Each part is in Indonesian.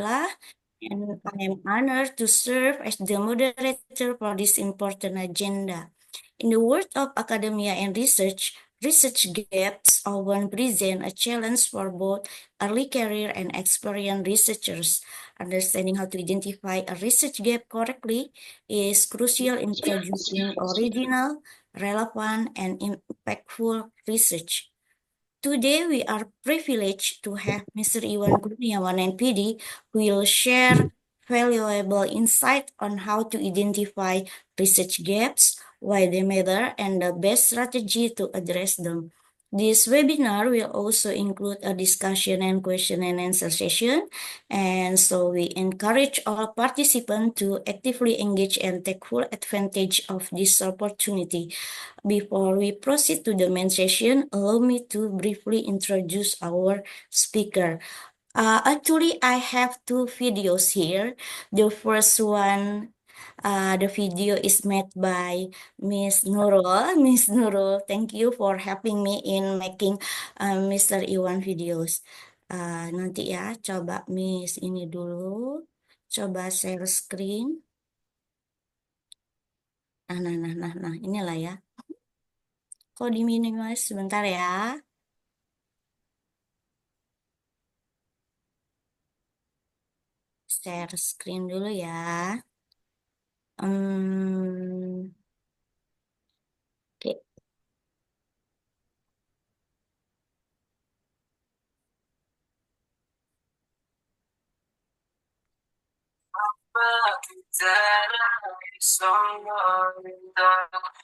Rahmatilla, and I am honored to serve as the moderator for this important agenda. In the world of academia and research gaps often present a challenge for both early career and experienced researchers. Understanding how to identify a research gap correctly is crucial in producing original, relevant, and impactful research. Today, we are privileged to have Mr. Iwan Kurniawan, NPD, who will share valuable insight on how to identify research gaps, why they matter, and the best strategy to address them. This webinar will also include a discussion and question and answer session, and so we encourage all participants to actively engage and take full advantage of this opportunity. Before we proceed to the main session, allow me to briefly introduce our speaker. Actually, I have two videos here. The first one, the video is made by Miss Nurul. Miss Nurul, thank you for helping me in making Mr. Iwan videos. Nanti ya, coba Miss ini dulu. Coba share screen. Nah, inilah ya. Kok diminimize sebentar ya. Share screen dulu ya. Oke.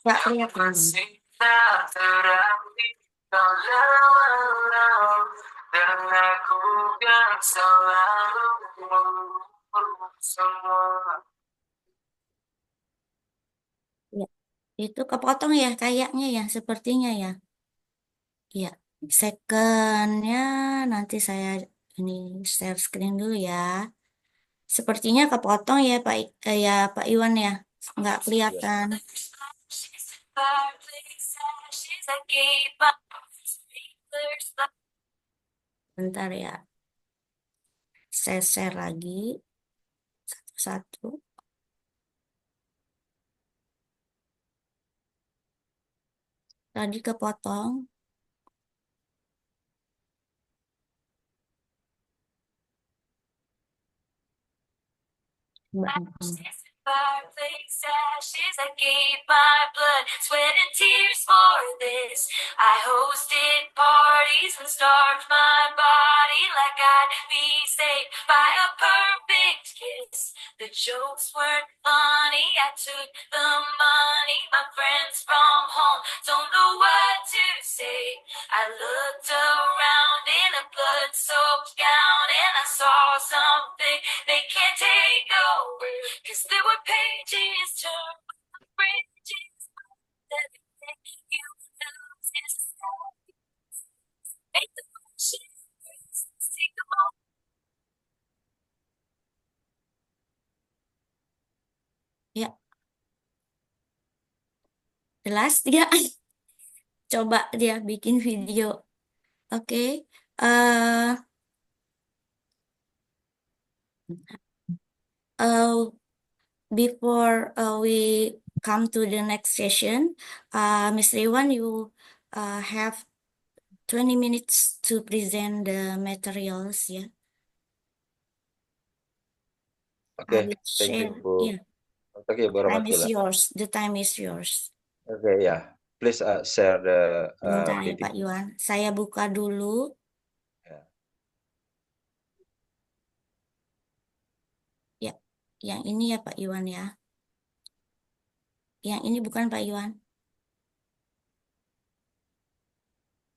Nggak kelihatan. Ya, itu kepotong ya kayaknya ya, sepertinya ya. Ya, secondnya nanti saya ini share screen dulu ya. Sepertinya kepotong ya Pak Iwan ya, nggak kelihatan. Bentar ya, saya share lagi satu-satu. Tadi kepotong. Fireplace ashes, I gave my blood, sweat, and tears for this. I hosted parties and starved my body like I'd be saved by a perfect kiss. The jokes weren't funny, I took the money. My friends from home don't know what to say. I looked around in a blood-soaked gown and I saw something they can't take away. Cause there were pages turned, bridges that you lose is make the motions, take them all. Ya, jelas dia. Coba dia bikin video. Oke. Before we come to the next session, Mr. Iwan, you have 20 minutes to present the materials, ya. Okay, thank you, Bu. Yeah. Okay, Bu Time is Rahmatilla. yours. The time is yours. Okay, yeah. Please share the Bentar ya video. Pak Iwan. Saya buka dulu. Yeah. Ya, yang ini ya Pak Iwan ya. Yang ini bukan Pak Iwan.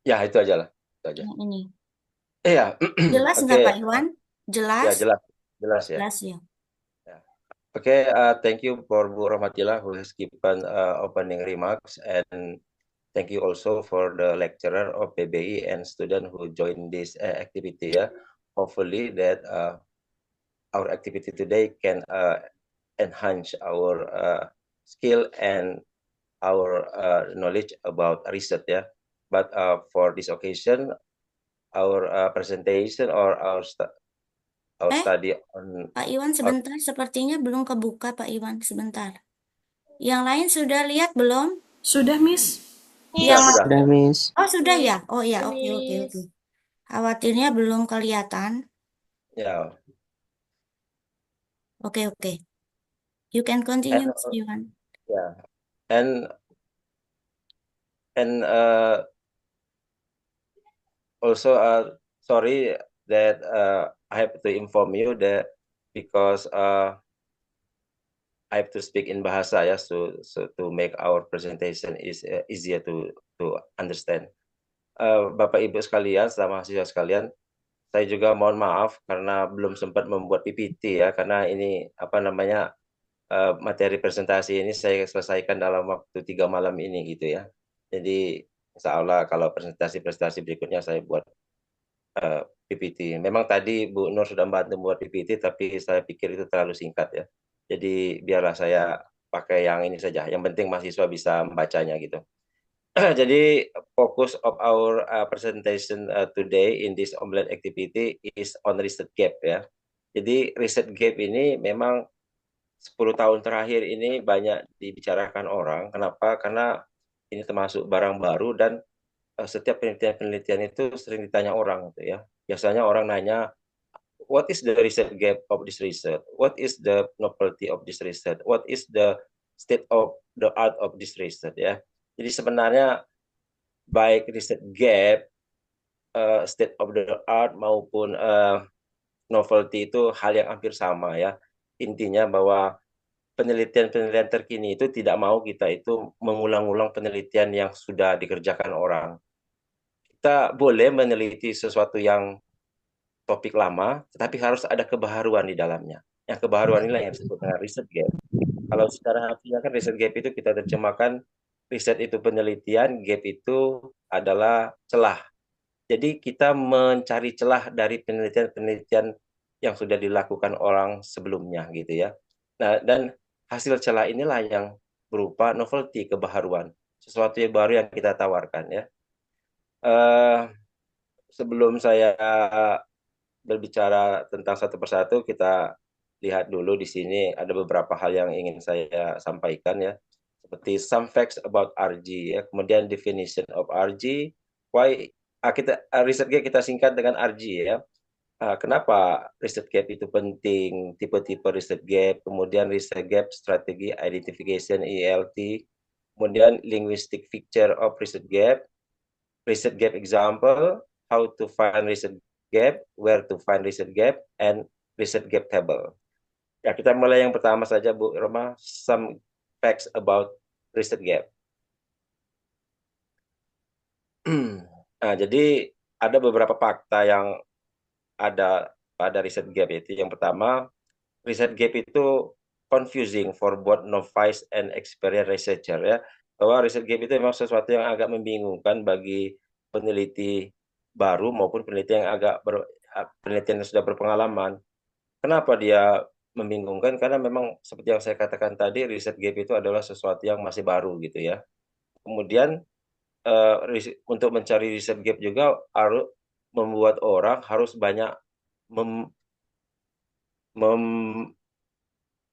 Ya, itu aja lah. Itu aja. Yang ini. Ya. Jelas nggak Pak Iwan? Jelas? Ya, jelas. Jelas ya. Jelas ya. Okay, thank you for Bu Rahmatilla who has given opening remarks, and thank you also for the lecturer of PBI and student who joined this activity. Yeah. Hopefully that our activity today can enhance our skill and our knowledge about research. Yeah. But for this occasion, our presentation or our Eh, study on Pak Iwan our, sebentar, sepertinya belum kebuka Pak Iwan sebentar. Yang lain sudah lihat belum? Sudah, Miss. Yang sudah. Sudah, Miss. Oh sudah ya? Oh ya, Sudah, oke oke Miss. oke. Khawatirnya belum kelihatan. Ya. Oke oke. You can And continue, Mas Iwan. yeah. And also sorry that I have to inform you that because I have to speak in bahasa ya, so to make our presentation is easier to understand. Bapak Ibu sekalian, sama mahasiswa sekalian, saya juga mohon maaf karena belum sempat membuat PPT ya, karena ini apa namanya materi presentasi ini saya selesaikan dalam waktu 3 malam ini gitu ya. Jadi insya Allah kalau presentasi berikutnya saya buat PPT. Memang tadi Bu Nur sudah membantu membuat PPT, tapi saya pikir itu terlalu singkat ya. Jadi biarlah saya pakai yang ini saja. Yang penting mahasiswa bisa membacanya gitu. Jadi focus of our presentation today in this omelette activity is on research gap ya. Jadi research gap ini memang 10 tahun terakhir ini banyak dibicarakan orang. Kenapa? Karena ini termasuk barang baru dan setiap penelitian-penelitian itu sering ditanya orang gitu ya. Biasanya orang nanya, what is the research gap of this research? What is the novelty of this research? What is the state of the art of this research ya. Jadi sebenarnya baik research gap, state of the art maupun novelty itu hal yang hampir sama ya. Intinya bahwa penelitian-penelitian terkini itu tidak mau kita itu mengulang-ulang penelitian yang sudah dikerjakan orang. Kita boleh meneliti sesuatu yang topik lama, tetapi harus ada kebaharuan di dalamnya. Yang kebaharuan inilah yang disebut dengan research gap. Kalau secara harfiah kan research gap itu kita terjemahkan, riset itu penelitian, gap itu adalah celah. Jadi kita mencari celah dari penelitian-penelitian yang sudah dilakukan orang sebelumnya gitu ya. Nah, dan hasil celah inilah yang berupa novelty, kebaharuan. Sesuatu yang baru yang kita tawarkan ya. Sebelum saya berbicara tentang satu persatu, kita lihat dulu di sini ada beberapa hal yang ingin saya sampaikan ya. Seperti some facts about RG ya, kemudian definition of RG, why riset gap kita singkat dengan RG ya. Kenapa riset gap itu penting, tipe-tipe riset gap, kemudian riset gap strategi identification ELT, kemudian linguistic feature of riset gap example, how to find riset gap, where to find riset gap, and riset gap table. Ya, kita mulai yang pertama saja Bu Roma, some facts about riset gap. Nah, jadi ada beberapa fakta yang ada pada riset gap itu. Yang pertama, riset gap itu confusing for both novice and experienced researcher ya. Bahwa riset gap itu memang sesuatu yang agak membingungkan bagi peneliti baru maupun penelitian yang sudah berpengalaman. Kenapa dia membingungkan? Karena memang seperti yang saya katakan tadi, riset gap itu adalah sesuatu yang masih baru gitu ya. Kemudian untuk mencari riset gap juga harus membuat orang harus banyak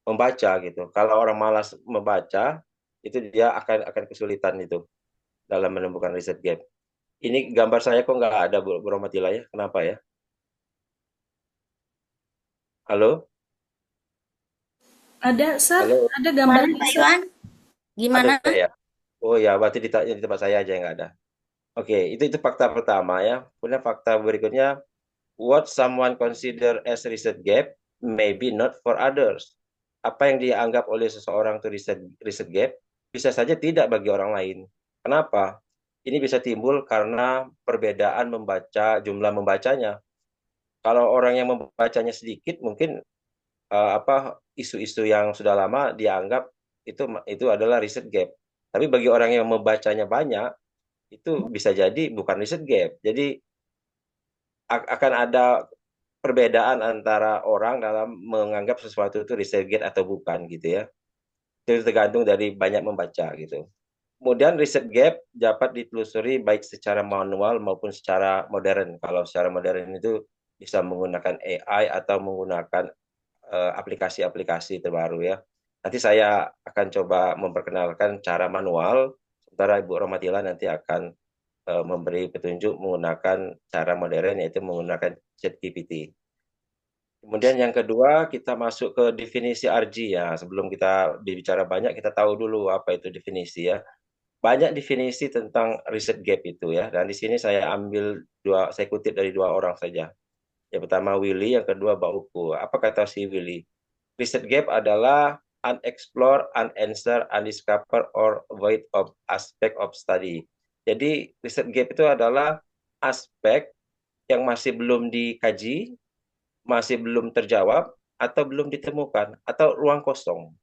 membaca gitu. Kalau orang malas membaca, itu dia akan kesulitan itu dalam menemukan riset gap. Ini gambar saya kok nggak ada Bu Romatila ya? Kenapa ya? Halo? Ada, Sir. Halo? Ada Gimana gambarnya, Pak Sir. Iwan? Gimana? Ada ya? Oh ya, berarti di tempat saya aja yang nggak ada. Oke, itu fakta pertama ya. Kemudian fakta berikutnya, what someone consider as research gap maybe not for others. Apa yang dianggap oleh seseorang itu riset gap bisa saja tidak bagi orang lain. Kenapa? Ini bisa timbul karena perbedaan jumlah membacanya. Kalau orang yang membacanya sedikit, mungkin isu-isu yang sudah lama dianggap itu adalah riset gap. Tapi bagi orang yang membacanya banyak, itu bisa jadi bukan riset gap. Jadi akan ada perbedaan antara orang dalam menganggap sesuatu itu riset gap atau bukan gitu ya. Itu tergantung dari banyak membaca gitu. Kemudian riset gap dapat ditelusuri baik secara manual maupun secara modern. Kalau secara modern itu bisa menggunakan AI atau menggunakan aplikasi-aplikasi terbaru ya. Nanti saya akan coba memperkenalkan cara manual, sementara Ibu Romadila nanti akan memberi petunjuk menggunakan cara modern yaitu menggunakan ChatGPT. Kemudian yang kedua kita masuk ke definisi RG ya. Sebelum kita bicara banyak kita tahu dulu apa itu definisi ya. Banyak definisi tentang riset gap itu ya. Dan di sini saya kutip dari dua orang saja. Yang pertama Willy, yang kedua Bauku. Apa kata si Willy? Research gap adalah unexplored, unanswered, undiscovered, or void of aspect of study. Jadi research gap itu adalah aspek yang masih belum dikaji, masih belum terjawab, atau belum ditemukan, atau ruang kosong,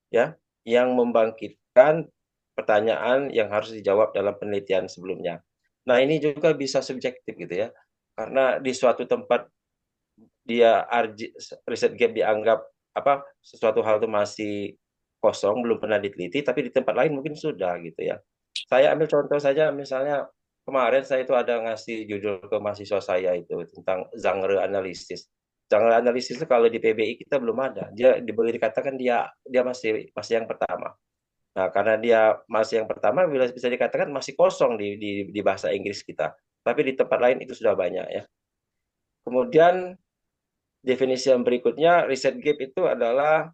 ya, yang membangkitkan pertanyaan yang harus dijawab dalam penelitian sebelumnya. Nah, ini juga bisa subjektif gitu ya, karena di suatu tempat dia riset gap dianggap apa sesuatu hal itu masih kosong belum pernah diteliti tapi di tempat lain mungkin sudah gitu ya. Saya ambil contoh saja misalnya kemarin saya itu ada ngasih judul ke mahasiswa saya itu tentang genre analisis. Genre analisis itu kalau di PBI kita belum ada. Dia boleh dikatakan dia dia masih masih yang pertama. Nah, karena dia masih yang pertama bisa dikatakan masih kosong di bahasa Inggris kita. Tapi di tempat lain itu sudah banyak ya. Kemudian definisi yang berikutnya, research gap itu adalah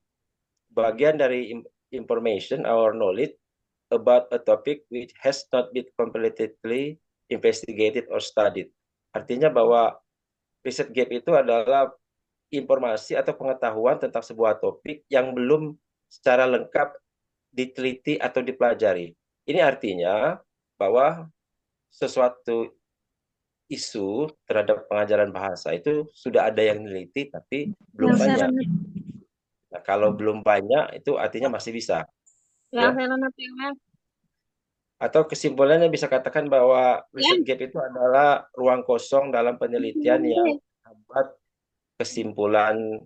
bagian dari information or knowledge about a topic which has not been completely investigated or studied. Artinya bahwa research gap itu adalah informasi atau pengetahuan tentang sebuah topik yang belum secara lengkap diteliti atau dipelajari. Ini artinya bahwa sesuatu isu terhadap pengajaran bahasa itu sudah ada yang meneliti tapi belum banyak. Nah, kalau belum banyak itu artinya masih bisa, ya. Atau kesimpulannya bisa katakan bahwa riset gap itu adalah ruang kosong dalam penelitian yang membuat kesimpulan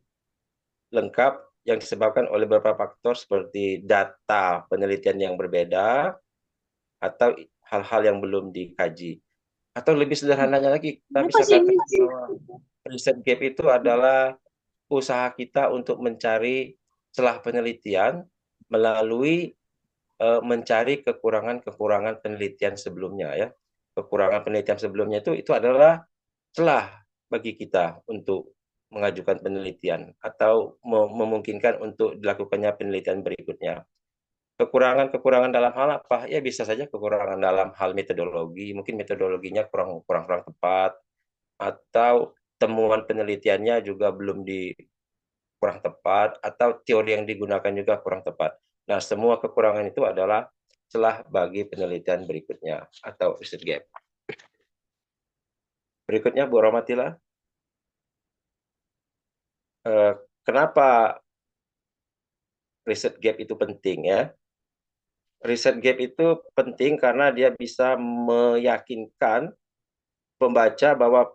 lengkap yang disebabkan oleh beberapa faktor seperti data penelitian yang berbeda atau hal-hal yang belum dikaji. Atau lebih sederhananya lagi, kita bisa katakan bahwa riset gap itu adalah usaha kita untuk mencari celah penelitian melalui mencari kekurangan-kekurangan penelitian sebelumnya ya. Kekurangan penelitian sebelumnya itu adalah celah bagi kita untuk mengajukan penelitian atau memungkinkan untuk dilakukannya penelitian berikutnya. Kekurangan-kekurangan dalam hal apa? Ya bisa saja kekurangan dalam hal metodologi, mungkin metodologinya kurang kurang kurang tepat atau temuan penelitiannya juga belum di kurang tepat atau teori yang digunakan juga kurang tepat. Nah, semua kekurangan itu adalah celah bagi penelitian berikutnya atau research gap. Berikutnya Bu Romatila, kenapa research gap itu penting ya? Research gap itu penting karena dia bisa meyakinkan pembaca bahwa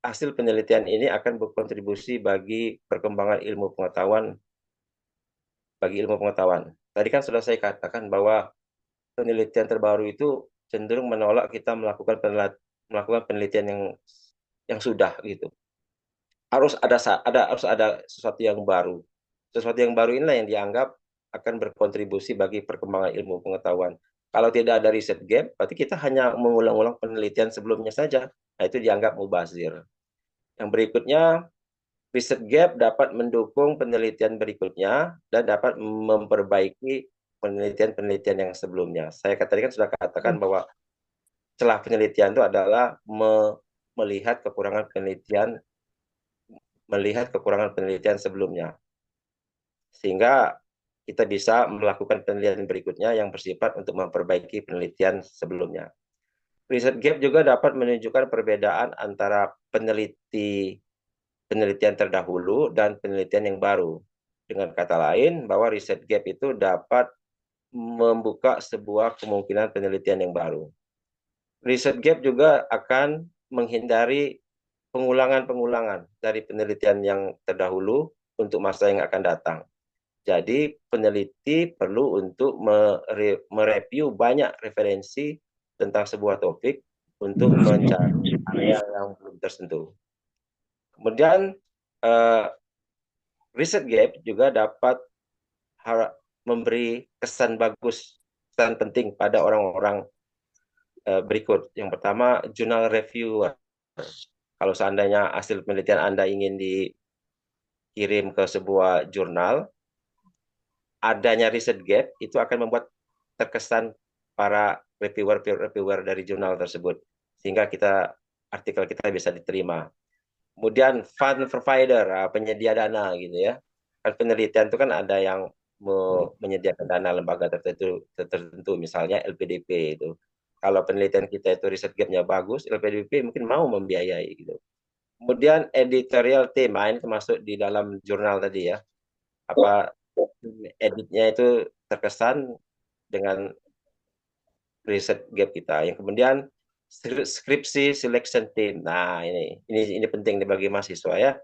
hasil penelitian ini akan berkontribusi bagi perkembangan ilmu pengetahuan bagi ilmu pengetahuan. Tadi kan sudah saya katakan bahwa penelitian terbaru itu cenderung menolak kita melakukan penelitian yang sudah gitu. Harus ada sesuatu yang baru. Sesuatu yang baru inilah yang dianggap akan berkontribusi bagi perkembangan ilmu pengetahuan. Kalau tidak ada riset gap, berarti kita hanya mengulang-ulang penelitian sebelumnya saja. Nah, itu dianggap mubazir. Yang berikutnya, riset gap dapat mendukung penelitian berikutnya dan dapat memperbaiki penelitian-penelitian yang sebelumnya. Saya tadi kan sudah katakan bahwa celah penelitian itu adalah melihat kekurangan penelitian sebelumnya. Sehingga kita bisa melakukan penelitian berikutnya yang bersifat untuk memperbaiki penelitian sebelumnya. Riset gap juga dapat menunjukkan perbedaan antara penelitian terdahulu dan penelitian yang baru. Dengan kata lain, bahwa riset gap itu dapat membuka sebuah kemungkinan penelitian yang baru. Riset gap juga akan menghindari pengulangan-pengulangan dari penelitian yang terdahulu untuk masa yang akan datang. Jadi peneliti perlu untuk mereview banyak referensi tentang sebuah topik untuk mencari area yang belum tersentuh. Kemudian riset gap juga dapat memberi kesan bagus, kesan penting pada orang-orang berikut. Yang pertama, jurnal reviewer. Kalau seandainya hasil penelitian Anda ingin dikirim ke sebuah jurnal, adanya riset gap itu akan membuat terkesan para reviewer dari jurnal tersebut, sehingga artikel kita bisa diterima. Kemudian fund provider, penyedia dana gitu ya. Kan penelitian itu kan ada yang menyediakan dana lembaga tertentu, misalnya LPDP itu. Kalau penelitian kita itu riset gap-nya bagus, LPDP mungkin mau membiayai gitu. Kemudian editorial team, ini termasuk di dalam jurnal tadi ya. Apa editnya itu terkesan dengan riset gap kita. Yang kemudian skripsi selection team. Nah, ini penting bagi mahasiswa ya.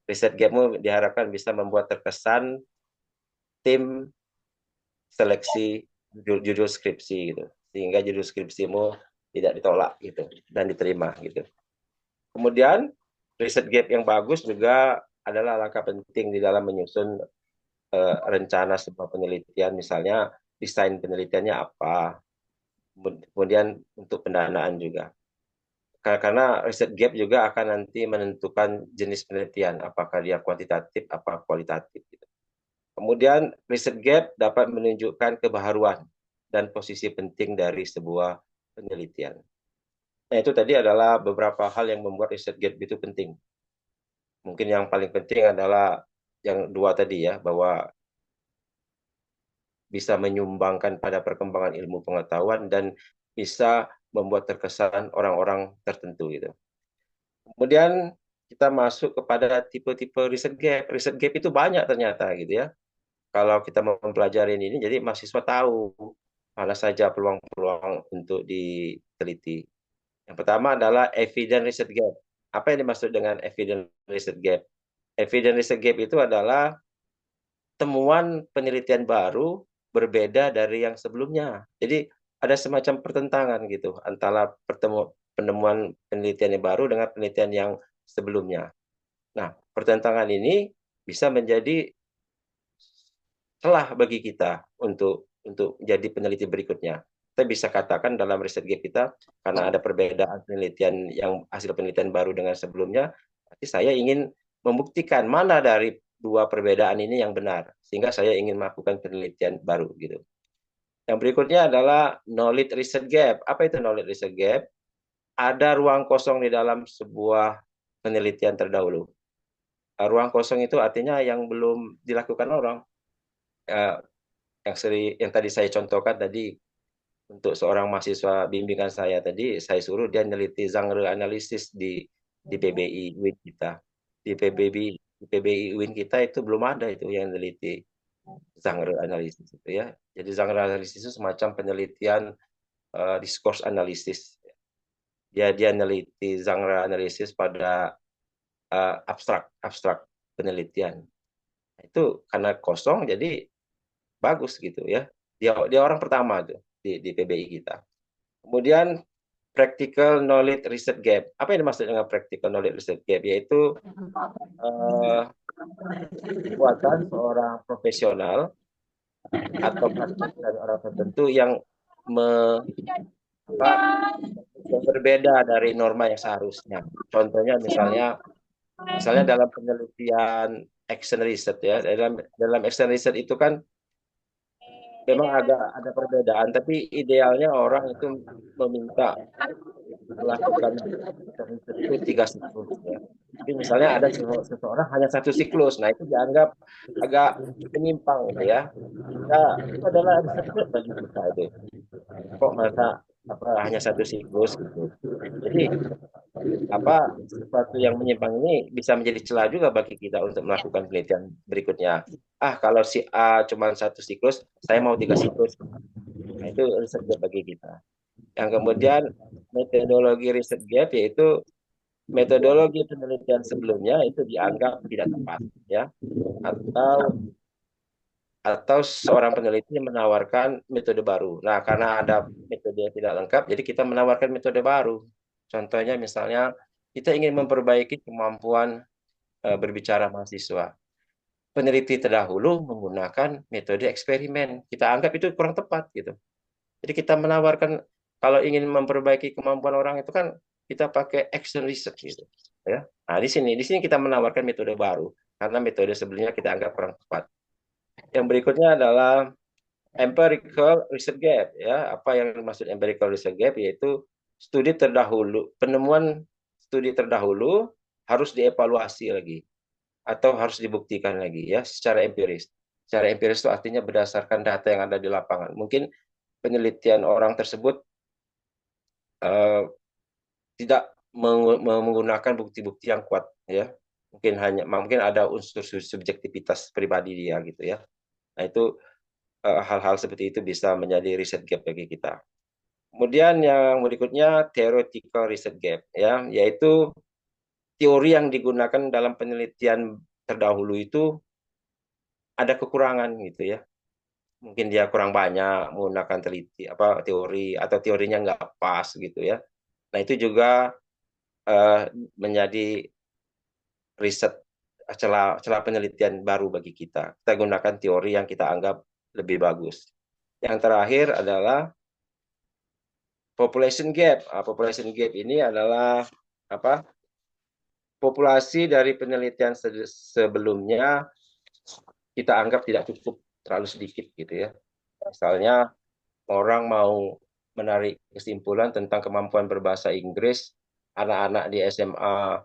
Riset gapmu diharapkan bisa membuat terkesan tim seleksi judul skripsi gitu. Sehingga judul skripsimu tidak ditolak gitu dan diterima gitu. Kemudian riset gap yang bagus juga adalah langkah penting di dalam menyusun rencana sebuah penelitian, misalnya desain penelitiannya apa, kemudian untuk pendanaan juga. Karena riset gap juga akan nanti menentukan jenis penelitian, apakah dia kuantitatif, apa kualitatif. Gitu. Kemudian riset gap dapat menunjukkan kebaharuan dan posisi penting dari sebuah penelitian. Nah, itu tadi adalah beberapa hal yang membuat riset gap itu penting. Mungkin yang paling penting adalah yang dua tadi ya, bahwa bisa menyumbangkan pada perkembangan ilmu pengetahuan dan bisa membuat terkesan orang-orang tertentu gitu. Kemudian kita masuk kepada tipe-tipe riset gap. Riset gap itu banyak ternyata gitu ya. Kalau kita mempelajari ini, jadi mahasiswa tahu mana saja peluang-peluang untuk diteliti. Yang pertama adalah evidence research gap. Apa yang dimaksud dengan evidence research gap? Evidence research gap itu adalah temuan penelitian baru berbeda dari yang sebelumnya. Jadi ada semacam pertentangan gitu antara penemuan penelitian yang baru dengan penelitian yang sebelumnya. Nah, pertentangan ini bisa menjadi celah bagi kita untuk jadi peneliti berikutnya. Kita bisa katakan dalam riset gap kita, karena ada perbedaan penelitian yang hasil penelitian baru dengan sebelumnya, berarti saya ingin membuktikan mana dari dua perbedaan ini yang benar, sehingga saya ingin melakukan penelitian baru gitu. Yang berikutnya adalah knowledge research gap. Apa itu knowledge research gap? Ada ruang kosong di dalam sebuah penelitian terdahulu. Ruang kosong itu artinya yang belum dilakukan orang. Yang tadi saya contohkan tadi, untuk seorang mahasiswa bimbingan saya tadi, saya suruh dia neliti genre analisis di PBI UIN kita. Di PBI UIN kita itu belum ada itu yang neliti genre analisis itu ya. Jadi genre analisis itu semacam penelitian discourse analisis. Dia neliti genre analisis pada abstrak penelitian. Itu karena kosong jadi bagus gitu ya. Dia orang pertama tuh di PBI kita. Kemudian practical knowledge research gap. Apa yang dimaksud dengan practical knowledge research gap? Yaitu kekuatan seorang profesional atau praktek dari orang tertentu yang apa, yang berbeda dari norma yang seharusnya. Contohnya misalnya dalam penelitian action research ya, dalam action research itu kan memang agak ada perbedaan, tapi idealnya orang itu meminta melakukan itu 3 siklus ya. Tapi misalnya ada seseorang hanya 1 siklus, nah itu dianggap agak menyimpang gitu ya. Itu adalah riset bagi kita itu. Kok masa hanya 1 siklus gitu. Jadi sesuatu yang menyimpang ini bisa menjadi celah juga bagi kita untuk melakukan penelitian berikutnya. Kalau si A cuma 1 siklus, saya mau 3 siklus. Nah, itu riset bagi kita. Yang kemudian metodologi riset gap yaitu metodologi penelitian sebelumnya itu dianggap tidak tepat ya, atau seorang peneliti menawarkan metode baru. Nah, karena ada metode yang tidak lengkap, jadi kita menawarkan metode baru. Contohnya misalnya kita ingin memperbaiki kemampuan berbicara mahasiswa. Peneliti terdahulu menggunakan metode eksperimen. Kita anggap itu kurang tepat gitu. Jadi kita menawarkan kalau ingin memperbaiki kemampuan orang itu kan kita pakai action research gitu, ya. Nah, di sini kita menawarkan metode baru karena metode sebelumnya kita anggap kurang tepat. Yang berikutnya adalah empirical research gap, ya. Apa yang dimaksud empirical research gap yaitu studi terdahulu, penemuan studi terdahulu harus dievaluasi lagi atau harus dibuktikan lagi ya secara empiris. Secara empiris itu artinya berdasarkan data yang ada di lapangan. Mungkin penelitian orang tersebut uh, tidak menggunakan bukti-bukti yang kuat ya. Mungkin ada unsur subjektivitas pribadi dia gitu ya. Nah, itu hal-hal seperti itu bisa menjadi riset gap bagi kita. Kemudian yang berikutnya theoretical research gap ya, yaitu teori yang digunakan dalam penelitian terdahulu itu ada kekurangan gitu ya. Mungkin dia kurang banyak menggunakan teori atau teorinya nggak pas gitu ya. Nah, itu juga uh, menjadi riset celah penelitian baru bagi kita. Kita gunakan teori yang kita anggap lebih bagus. Yang terakhir adalah population gap. Population gap ini adalah apa? Populasi dari penelitian sebelumnya kita anggap tidak cukup, terlalu sedikit gitu ya. Misalnya orang mau menarik kesimpulan tentang kemampuan berbahasa Inggris anak-anak di SMA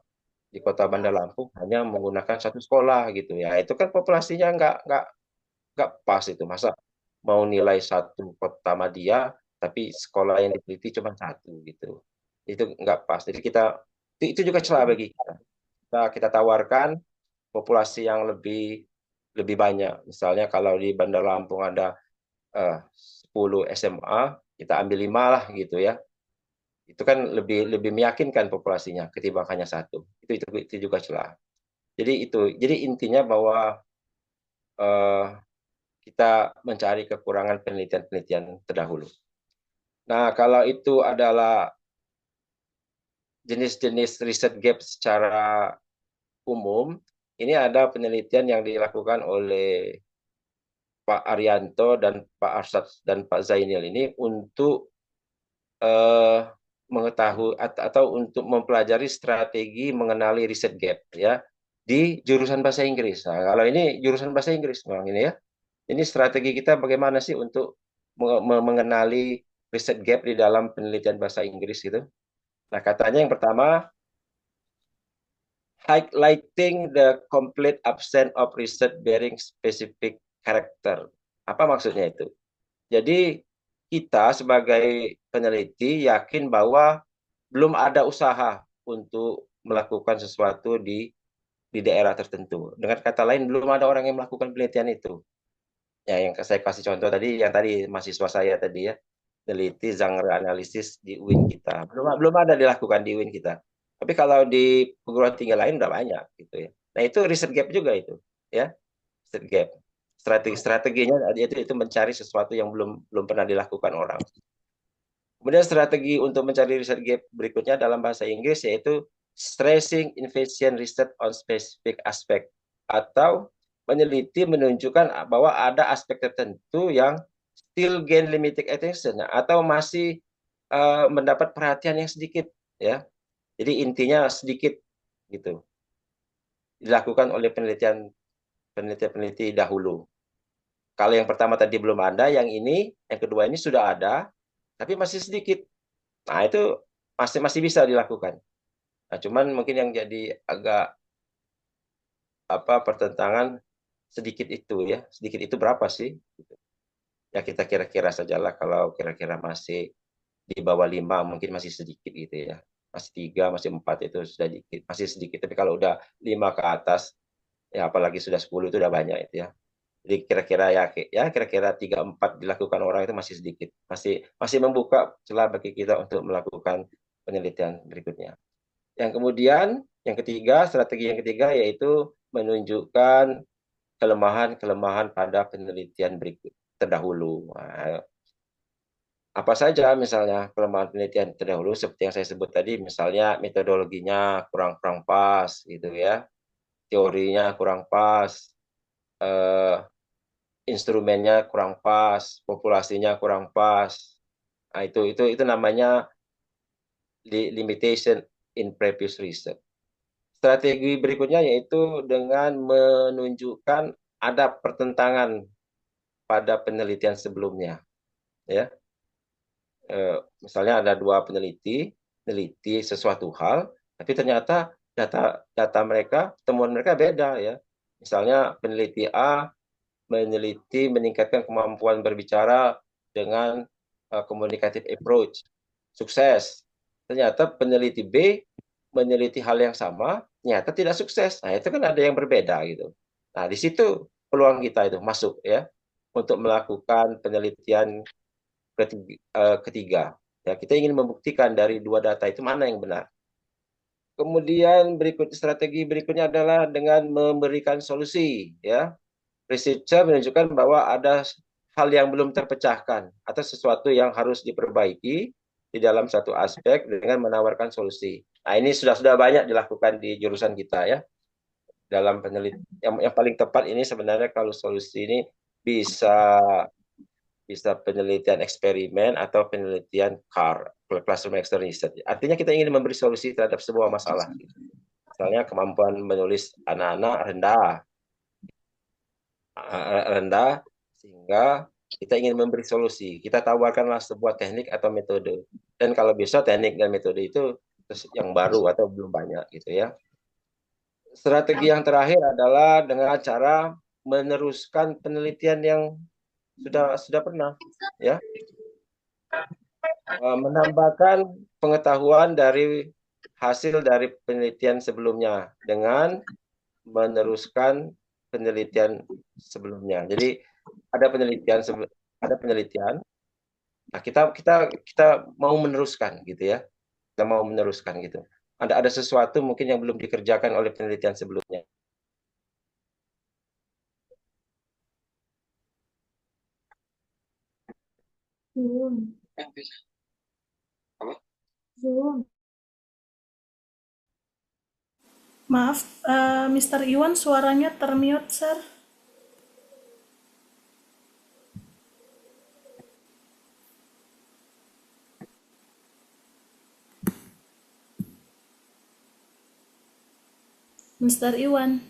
di Kota Bandar Lampung hanya menggunakan satu sekolah gitu ya. Itu kan populasinya nggak pas itu. Masa mau nilai satu Kota Madia tapi sekolah yang diteliti cuma satu gitu. Itu nggak pas. Jadi itu juga celah bagi kita. Kita tawarkan populasi yang lebih lebih banyak. Misalnya kalau di Bandar Lampung ada 10 SMA, kita ambil 5 lah gitu ya. Itu kan lebih lebih meyakinkan populasinya ketimbang hanya satu. Itu juga celah. Jadi intinya bahwa uh, kita mencari kekurangan penelitian-penelitian terdahulu. Nah, kalau itu adalah jenis-jenis riset gap secara umum, ini ada penelitian yang dilakukan oleh Pak Arianto dan Pak Arsad dan Pak Zainil ini untuk eh, mengetahui atau untuk mempelajari strategi mengenali riset gap ya di jurusan bahasa Inggris. Nah, kalau ini jurusan bahasa Inggris, memang ini ya. Ini strategi kita bagaimana sih untuk mengenali riset gap di dalam penelitian bahasa Inggris itu. Nah, katanya yang pertama, highlighting the complete absence of research bearing specific character. Apa maksudnya itu? Jadi kita sebagai peneliti yakin bahwa belum ada usaha untuk melakukan sesuatu di daerah tertentu. Dengan kata lain, belum ada orang yang melakukan penelitian itu. Ya, yang saya kasih contoh tadi, yang tadi mahasiswa saya tadi ya, teliti genre analisis di UIN kita. Belum ada dilakukan di UIN kita. Tapi kalau di perguruan tinggi lain udah banyak gitu ya. Nah, itu riset gap juga itu, ya. Riset gap. Strateginya itu mencari sesuatu yang belum belum pernah dilakukan orang. Kemudian strategi untuk mencari riset gap berikutnya dalam bahasa Inggris yaitu stressing innovation research on specific aspect atau meneliti menunjukkan bahwa ada aspek tertentu yang still gain limited attention atau masih mendapat perhatian yang sedikit ya. Jadi intinya sedikit gitu. Dilakukan oleh peneliti dahulu. Kalau yang pertama tadi belum ada, yang kedua ini sudah ada, tapi masih sedikit. Nah, itu masih masih bisa dilakukan. Nah, cuman mungkin yang jadi agak pertentangan sedikit itu ya. Sedikit itu berapa sih? Ya kita kira-kira sajalah kalau kira-kira masih di bawah 5 mungkin masih sedikit gitu ya. Masih 3, masih 4 itu sudah dikit, masih sedikit. Tapi kalau udah 5 ke atas, ya apalagi sudah 10 itu udah banyak itu ya. Jadi kira-kira 3-4 dilakukan orang itu masih sedikit. Masih masih membuka celah bagi kita untuk melakukan penelitian berikutnya. Yang kemudian, strategi yang ketiga yaitu menunjukkan kelemahan-kelemahan pada penelitian berikut terdahulu. Nah, apa saja misalnya kelemahan penelitian terdahulu seperti yang saya sebut tadi, misalnya metodologinya kurang kurang pas gitu ya. teorinya kurang pas, instrumennya kurang pas, populasinya kurang pas. Nah, itu namanya limitation in previous research. Strategi berikutnya yaitu dengan menunjukkan ada pertentangan pada penelitian sebelumnya, ya. Misalnya ada dua peneliti, meneliti sesuatu hal, tapi ternyata data mereka, temuan mereka beda, ya. Misalnya peneliti A meneliti meningkatkan kemampuan berbicara dengan communicative approach, sukses. Ternyata peneliti B meneliti hal yang sama, ternyata tidak sukses. Nah, itu kan ada yang berbeda gitu. Nah, di situ peluang kita itu masuk, ya, untuk melakukan penelitian ketiga. Ya, kita ingin membuktikan dari dua data itu mana yang benar. Kemudian strategi berikutnya adalah dengan memberikan solusi, ya. Researcher menunjukkan bahwa ada hal yang belum terpecahkan atau sesuatu yang harus diperbaiki di dalam satu aspek dengan menawarkan solusi. Nah, ini sudah banyak dilakukan di jurusan kita, ya. Dalam penelitian yang paling tepat ini sebenarnya kalau solusi ini bisa bisa penelitian eksperimen atau penelitian classroom experience research. Artinya kita ingin memberi solusi terhadap sebuah masalah. Misalnya kemampuan menulis anak-anak rendah, sehingga kita ingin memberi solusi. Kita tawarkanlah sebuah teknik atau metode. Dan kalau bisa teknik dan metode itu yang baru atau belum banyak gitu, ya. Strategi yang terakhir adalah dengan cara meneruskan penelitian yang sudah pernah, ya. Menambahkan pengetahuan dari hasil dari penelitian sebelumnya dengan meneruskan penelitian sebelumnya. Jadi ada penelitian. Nah, kita mau meneruskan gitu, ya. Kita mau meneruskan gitu. Ada sesuatu mungkin yang belum dikerjakan oleh penelitian sebelumnya. Zoom. Zoom. Maaf, Mr. Iwan suaranya termute, sir. Mr. Iwan.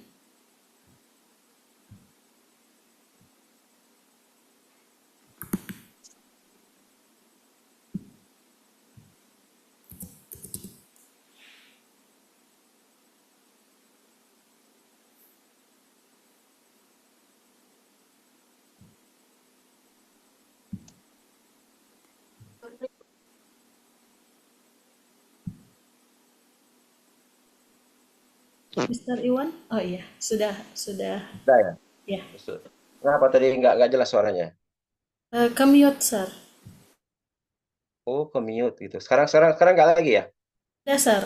Mr. Iwan? Oh iya, sudah. Sudah, ya? Ya. Kenapa tadi nggak jelas suaranya? Ke-mute, sir. Oh, ke mute gitu. Sekarang nggak lagi, ya? Ya, sir.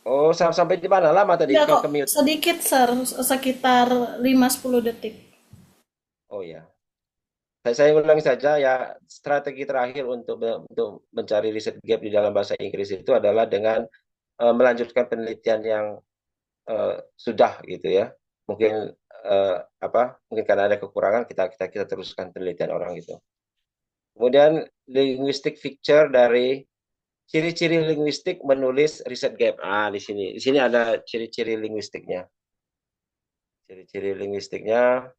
Oh, sampai di mana lama tadi Enggak kok, ke mute? sedikit, sir. Sekitar 5-10 detik. Oh, ya. Saya ulangi saja, ya. Strategi terakhir untuk mencari riset gap di dalam bahasa Inggris itu adalah dengan melanjutkan penelitian yang sudah gitu, ya. Mungkin mungkin karena ada kekurangan kita teruskan penelitian orang gitu. Kemudian linguistic feature dari ciri-ciri linguistik menulis riset gap. Di sini ada ciri-ciri linguistiknya. Ciri-ciri linguistiknya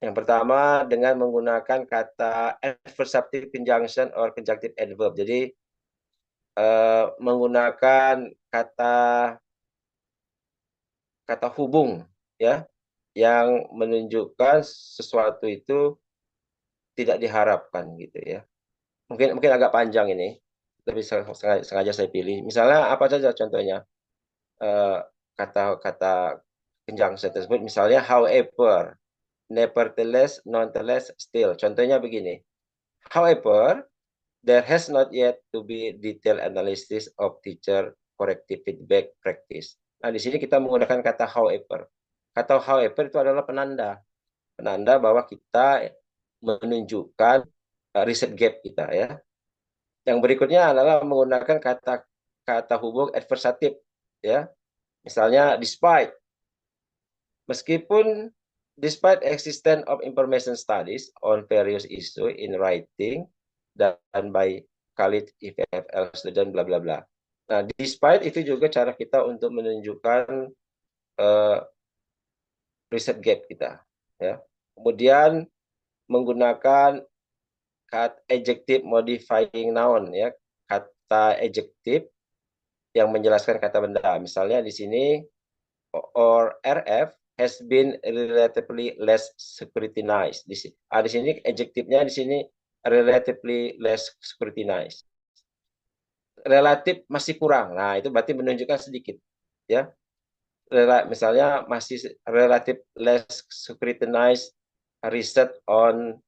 yang pertama dengan menggunakan kata adversative conjunction or conjunctive adverb. Jadi menggunakan kata hubung, ya, yang menunjukkan sesuatu itu tidak diharapkan gitu, ya. Mungkin agak panjang ini, tapi sengaja saya pilih. Misalnya apa saja contohnya? Kata-kata conjunction tersebut, misalnya however, nevertheless, nonetheless, still. Contohnya begini. However, there has not yet to be detailed analysis of teacher corrective feedback practice. Nah, di sini kita menggunakan kata however. Kata however itu adalah penanda bahwa kita menunjukkan riset gap kita, ya. Yang berikutnya adalah menggunakan kata hubung adversative. ya. Misalnya despite existence of information studies on various issue in writing done by Khalid IFFL student bla bla bla. Nah, despite itu juga cara kita untuk menunjukkan riset gap kita, ya. Kemudian menggunakan adjective modifying noun, ya, kata adjektif yang menjelaskan kata benda. Misalnya di sini or RF has been relatively less scrutinized. Di sini adjektifnya di sini relatively less scrutinized. Relatif masih kurang. Nah, itu berarti menunjukkan sedikit, ya. Misalnya masih relatif less scrutinized research on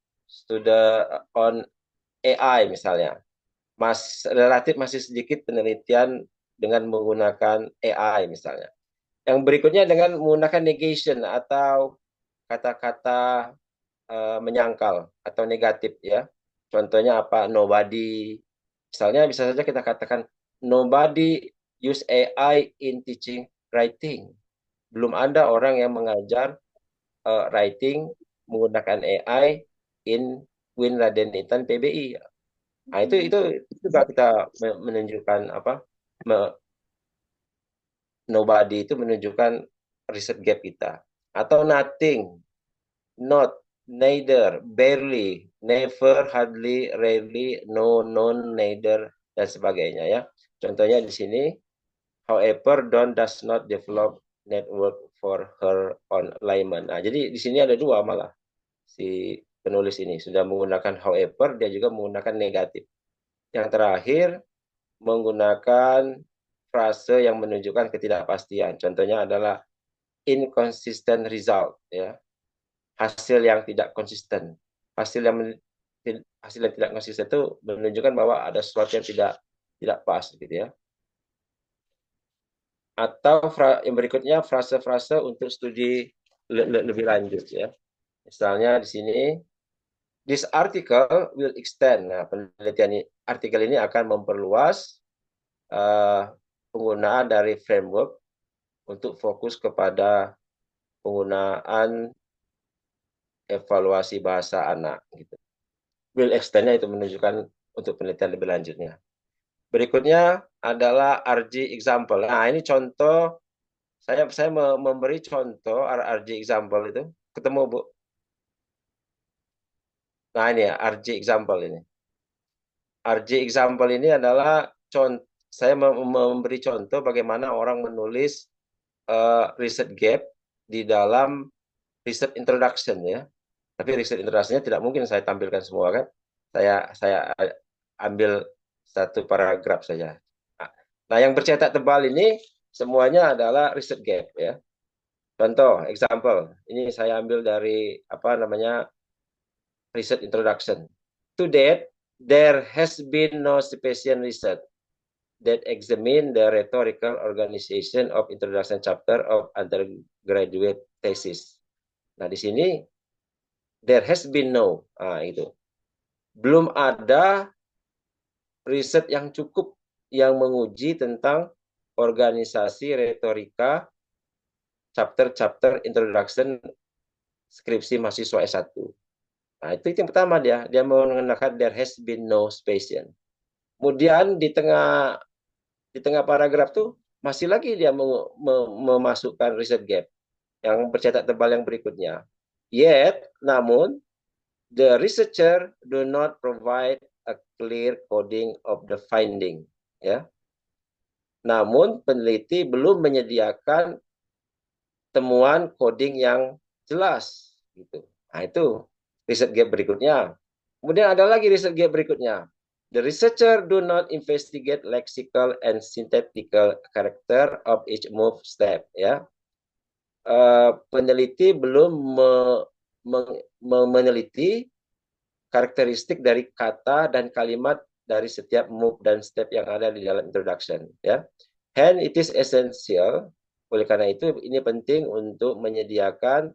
AI misalnya. Relatif masih sedikit penelitian dengan menggunakan AI misalnya. Yang berikutnya dengan menggunakan negation atau kata-kata menyangkal atau negatif, ya. Contohnya apa? Nobody. Misalnya bisa saja kita katakan nobody use AI in teaching writing. Belum ada orang yang mengajar writing menggunakan AI in Win Raden Intan PBI. Nah, itu juga kita menunjukkan apa? Nobody itu menunjukkan riset gap kita. Atau nothing, not, neither, barely, never, hardly, rarely, no, none, neither, dan sebagainya, ya. Contohnya di sini, however, Dawn does not develop network for her own alignment. Nah, jadi di sini ada dua malah si penulis ini sudah menggunakan however, dia juga menggunakan negatif. Yang terakhir menggunakan frase yang menunjukkan ketidakpastian. Contohnya adalah inconsistent result, ya. Hasil yang tidak konsisten. Hasil yang tidak konsisten itu menunjukkan bahwa ada sesuatu yang tidak pas, gitu, ya. Atau yang berikutnya frase-frase untuk studi lebih lanjut, ya. Misalnya di sini this article will extend. Nah, penelitian artikel ini akan memperluas penggunaan dari framework untuk fokus kepada penggunaan evaluasi bahasa anak, gitu. Will extend-nya itu menunjukkan untuk penelitian lebih lanjutnya. Berikutnya adalah RG example. Nah, ini contoh, saya memberi contoh RG example itu. Ketemu, Bu? Nah, ini ya, RG example ini. RG example ini adalah contoh, saya memberi contoh bagaimana orang menulis research gap di dalam research introduction, ya. Tapi research introduction-nya tidak mungkin saya tampilkan semua, kan. Saya ambil satu paragraf saja. Nah, yang bercetak tebal ini semuanya adalah research gap, ya. Contoh, example. Ini saya ambil dari apa namanya research introduction. To date, there has been no sufficient research that examine the rhetorical organization of introduction chapter of undergraduate thesis. Nah, di sini there has been no. Nah, itu. Belum ada riset yang cukup yang menguji tentang organisasi retorika chapter introduction skripsi mahasiswa S1. Nah, itu yang pertama dia mengenakan there has been no sufficient. Kemudian di tengah paragraf tuh masih lagi dia memasukkan research gap yang bercetak tebal yang berikutnya. Yet, namun, the researcher do not provide a clear coding of the finding. Ya. Namun, peneliti belum menyediakan temuan coding yang jelas. Gitu. Nah, itu research gap berikutnya. Kemudian ada lagi research gap berikutnya. The researcher do not investigate lexical and syntactical character of each move step. Ya, peneliti belum meneliti karakteristik dari kata dan kalimat dari setiap move dan step yang ada di dalam introduction. Ya, hence it is essential. Oleh karena itu, ini penting untuk menyediakan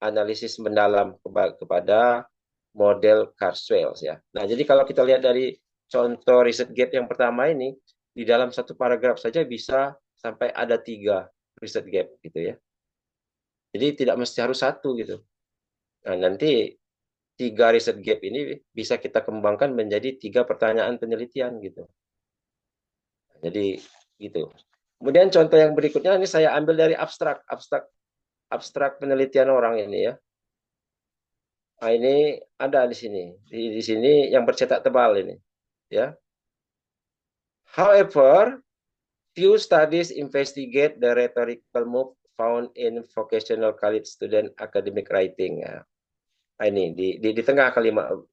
analisis mendalam kepada model Kurzweil, ya. Nah, jadi kalau kita lihat dari contoh riset gap yang pertama ini, di dalam satu paragraf saja bisa sampai ada 3 riset gap gitu ya. Jadi tidak mesti harus satu gitu. Nah, nanti 3 riset gap ini bisa kita kembangkan menjadi 3 pertanyaan penelitian gitu. Jadi gitu. Kemudian contoh yang berikutnya ini saya ambil dari abstrak penelitian orang ini ya. Nah, ini ada di sini. Di sini yang bercetak tebal ini, ya. However, few studies investigate the rhetorical move found in vocational college student academic writing. Ya. Nah, ini di tengah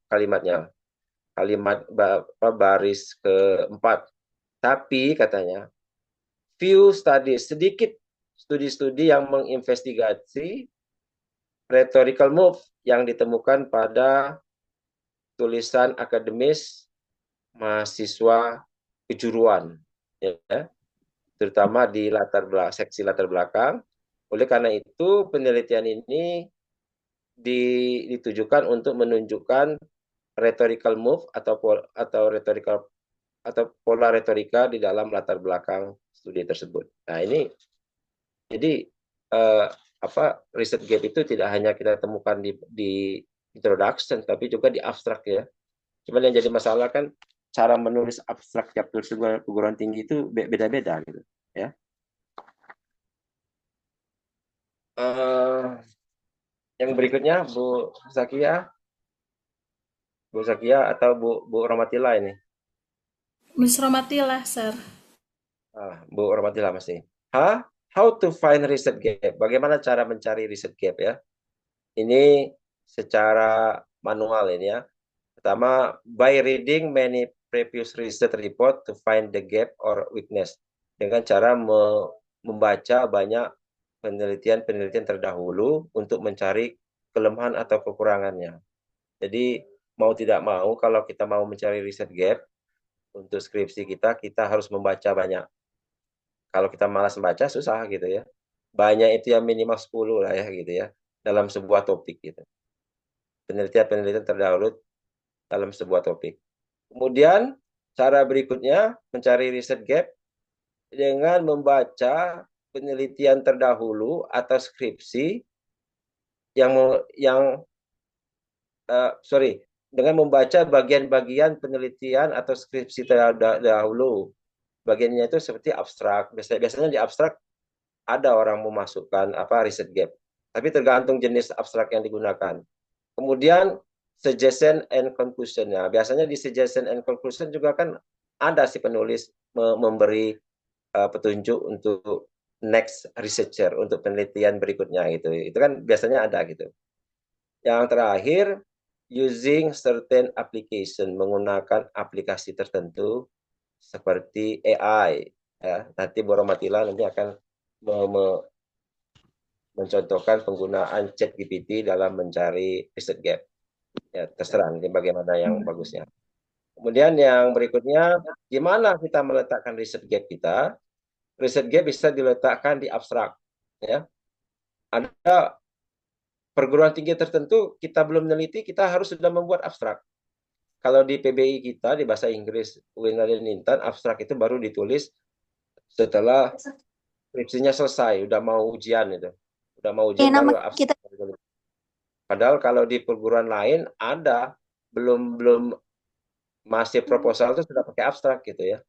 kalimatnya, baris keempat. Tapi katanya, few studies, sedikit studi-studi yang menginvestigasi rhetorical move yang ditemukan pada tulisan akademis mahasiswa kejuruan, ya, terutama di seksi latar belakang. Oleh karena itu, penelitian ini ditujukan untuk menunjukkan rhetorical move atau rhetorical atau pola retorika di dalam latar belakang studi tersebut. Nah, ini jadi riset gap itu tidak hanya kita temukan di introduction, tapi juga di abstrak ya. Cuman yang jadi masalah kan cara menulis abstrak tiap perguruan tinggi itu beda-beda gitu ya. Yang berikutnya Bu Zakia atau Bu Ramatila ini. Miss Romatila, Sir. Bu Ramatila masih. How to find research gap? Bagaimana cara mencari research gap ya? Ini secara manual ini ya. Pertama, by reading many previous research report to find the gap or weakness. Dengan cara membaca banyak penelitian-penelitian terdahulu untuk mencari kelemahan atau kekurangannya. Jadi mau tidak mau kalau kita mau mencari research gap untuk skripsi kita harus membaca banyak. Kalau kita malas membaca susah gitu ya. Banyak itu yang minimal 10 lah ya gitu ya dalam sebuah topik gitu. Penelitian-penelitian terdahulu dalam sebuah topik. Kemudian cara berikutnya mencari research gap dengan membaca penelitian terdahulu atau skripsi dengan membaca bagian-bagian penelitian atau skripsi terdahulu. Bagiannya itu seperti abstrak. Biasanya di abstrak ada orang memasukkan research gap. Tapi tergantung jenis abstrak yang digunakan. Kemudian suggestion and conclusion. Nah, biasanya di suggestion and conclusion juga kan ada si penulis memberi petunjuk untuk next researcher untuk penelitian berikutnya gitu. Itu kan biasanya ada gitu. Yang terakhir, using certain application, menggunakan aplikasi tertentu seperti AI. Ya. Nanti Boromatila nanti akan mencontohkan penggunaan ChatGPT dalam mencari research gap. Ya, terserah nanti bagaimana yang bagusnya. Kemudian yang berikutnya, gimana kita meletakkan research gap kita? Research gap bisa diletakkan di abstrak. Ya. Ada perguruan tinggi tertentu kita belum meneliti, kita harus sudah membuat abstrak. Kalau di PBI kita, di bahasa Inggris, Winner Intan, abstrak itu baru ditulis setelah skripsinya selesai, udah mau ujian itu. Udah mau ujian baru abstrak. Padahal kalau di perguruan lain ada, belum masih proposal itu sudah pakai abstrak gitu ya.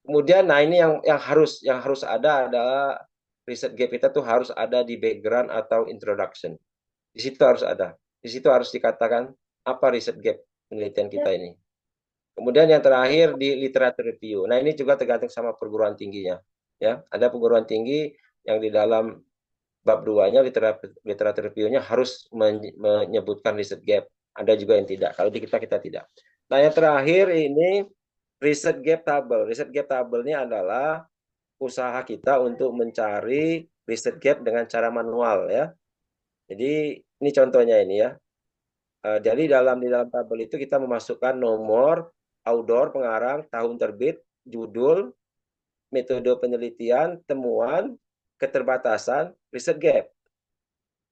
Kemudian, nah ini yang harus ada adalah riset gap kita tuh harus ada di background atau introduction. Di situ harus ada. Di situ harus dikatakan apa riset gap penelitian kita ini. Kemudian yang terakhir di literature review. Nah, ini juga tergantung sama perguruan tingginya. Ya, ada perguruan tinggi yang di dalam bab 2-nya literature review-nya harus menyebutkan riset gap. Ada juga yang tidak. Kalau di kita tidak. Nah, yang terakhir ini riset gap table. Riset gap table ini adalah usaha kita untuk mencari riset gap dengan cara manual ya. Jadi ini contohnya ini ya. Jadi di dalam tabel itu kita memasukkan nomor, author, pengarang, tahun terbit, judul, metode penelitian, temuan, keterbatasan, riset gap.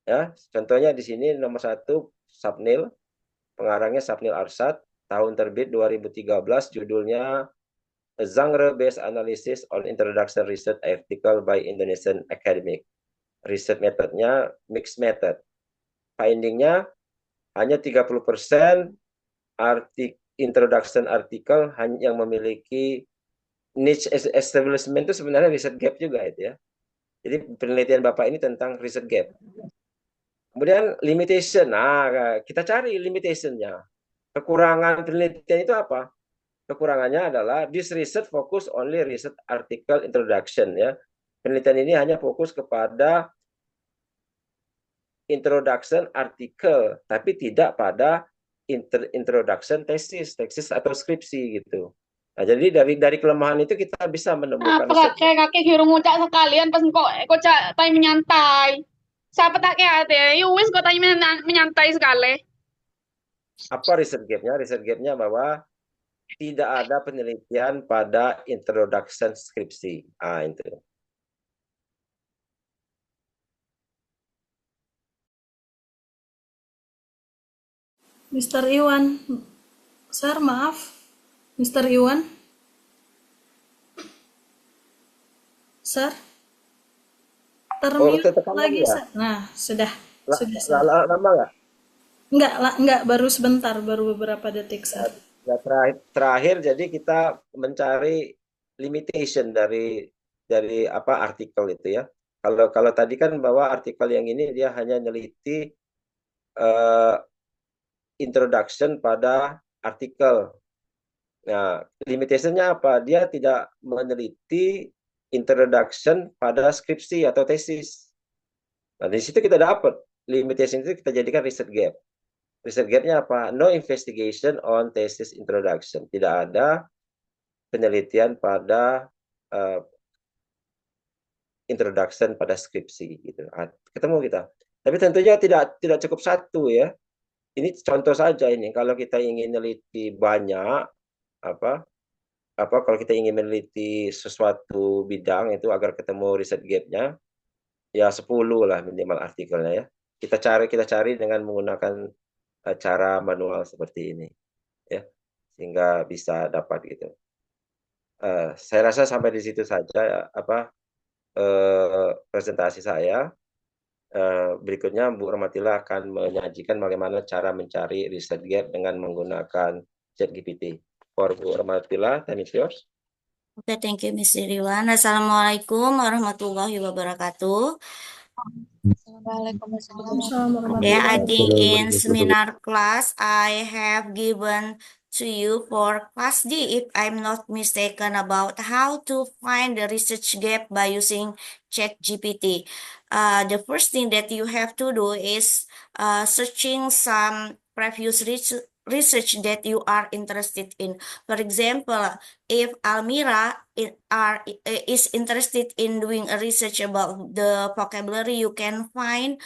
Ya, contohnya di sini nomor 1 Sapnil, pengarangnya Sapnil Arsyad, tahun terbit 2013, judulnya a genre-based analysis on introduction research article by Indonesian academic. Research methodnya mixed method. Findingnya hanya 30% introduction artikel yang memiliki niche establishment itu sebenarnya riset gap juga itu ya. Jadi penelitian Bapak ini tentang riset gap. Kemudian limitation. Nah, kita cari limitationnya. Kekurangan penelitian itu apa? Kekurangannya adalah this research focus only research article introduction ya. Penelitian ini hanya fokus kepada introduction artikel, tapi tidak pada introduction tesis atau skripsi gitu. Nah, jadi dari kelemahan itu kita bisa menemukan Apa kakek kakek hero ngucak sekalian pas kok cak time menyantai. Siapa tak kayak ate? Wis kok time menyantai sekali. Apa riset gapnya? Riset gapnya bahwa tidak ada penelitian pada introduction skripsi. Itu. Mr. Iwan, Sir, maaf. Mr. Iwan? Sir? Termute lagi, ya? Sir. Nah, sudah. Lama nggak? Enggak, baru sebentar, baru beberapa detik, Sir. Ya, terakhir jadi kita mencari limitation dari apa artikel itu ya. Kalau tadi kan bahwa artikel yang ini dia hanya neliti introduction pada artikel. Nah, limitationnya apa? Dia tidak meneliti introduction pada skripsi atau tesis. Nah, di situ kita dapat limitation itu kita jadikan research gap. Research gapnya apa? No investigation on thesis introduction. Tidak ada penelitian pada introduction pada skripsi gitu. Ketemu kita. Tapi tentunya tidak cukup satu ya. Ini contoh saja ini. Kalau kita ingin meneliti banyak kalau kita ingin meneliti sesuatu bidang itu agar ketemu riset gap-nya ya 10 lah minimal artikelnya ya. Kita cari dengan menggunakan cara manual seperti ini ya. Sehingga bisa dapat gitu. Saya rasa sampai di situ saja presentasi saya. Berikutnya Bu Ramatila akan menyajikan bagaimana cara mencari riset gap dengan menggunakan ChatGPT. For Bu Ramatila, time is yours. Oke, thank you, Miss Iriwan. Assalamualaikum warahmatullahi wabarakatuh. Okay, I think in seminar class I have given to you for class D, if I'm not mistaken, about how to find the research gap by using ChatGPT. The first thing that you have to do is searching some previous research that you are interested in. For example, if Almira is interested in doing a research about the vocabulary, you can find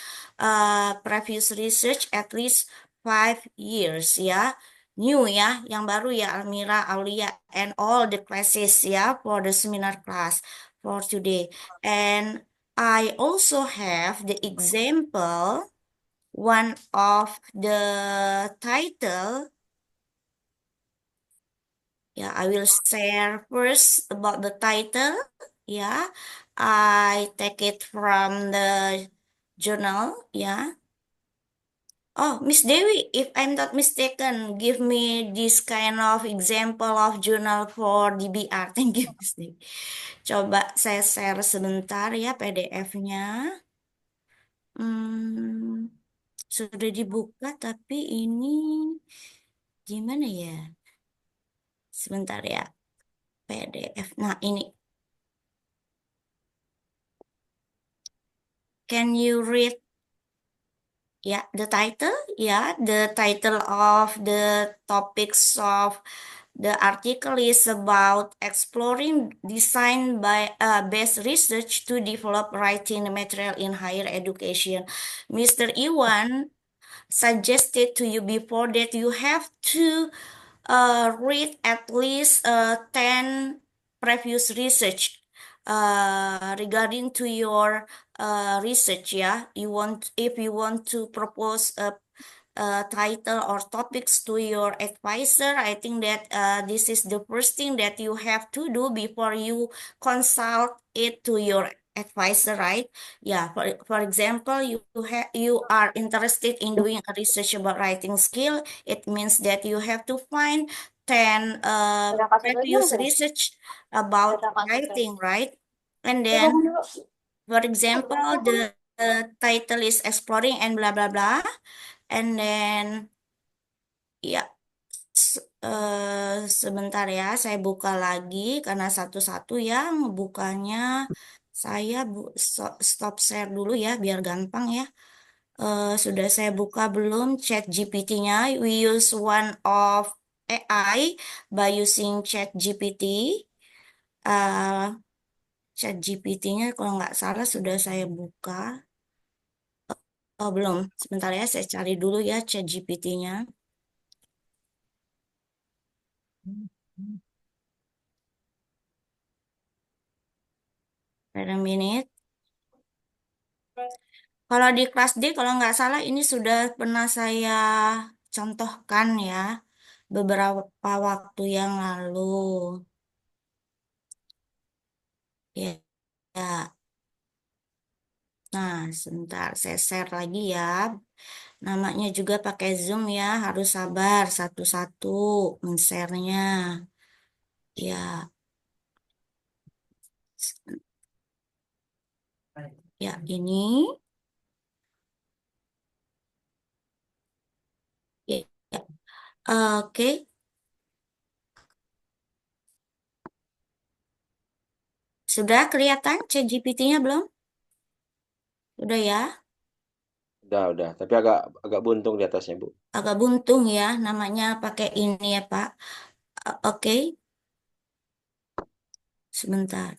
previous research at least 5 years ya. New ya, yang baru ya Almira, Aulia, and all the classes ya for the seminar class for today. And I also have the example, one of the title. Yeah, I will share first about the title. Yeah, I take it from the journal. Yeah. Oh, Miss Dewi, if I'm not mistaken, give me this kind of example of journal for DBR. Thank you, Miss Dewi. Coba saya share sebentar ya PDF-nya. Sudah dibuka, tapi ini gimana ya? Sebentar ya, PDF. Nah, ini. Can you read the title? The title of the topics of the article is about exploring design by based research to develop writing material in higher education. Mr. Iwan suggested to you before that you have to read at least 10 previous research regarding to your research. If you want to propose a title or topics to your advisor, I think that this is the first thing that you have to do before you consult it to your advisor, right? Yeah, for example, you are interested in doing a research about writing skill. It means that you have to find 10 previous research about writing, right? And then, for example, the title is exploring and blah blah blah. And then ya sebentar ya, saya buka lagi karena satu-satu yang bukanya saya stop share dulu ya biar gampang ya. Sudah saya buka belum chat GPT-nya? We use one of AI by using chat GPT. Chat GPT-nya kalau nggak salah sudah saya buka. Oh, belum. Sebentar ya, saya cari dulu ya chat GPT-nya. Wait a minute. Kalau di kelas D, kalau nggak salah ini sudah pernah saya contohkan ya beberapa waktu yang lalu. Ya, ya. Nah, sebentar saya share lagi ya. Namanya juga pakai Zoom ya, harus sabar satu-satu men-share-nya. Ya, ya ini. Ya, ya. Oke, sudah kelihatan chat GPT-nya belum? Sudah ya? Udah. Tapi agak buntung di atasnya, Bu. Agak buntung ya, namanya pakai ini ya, Pak. Oke, sebentar.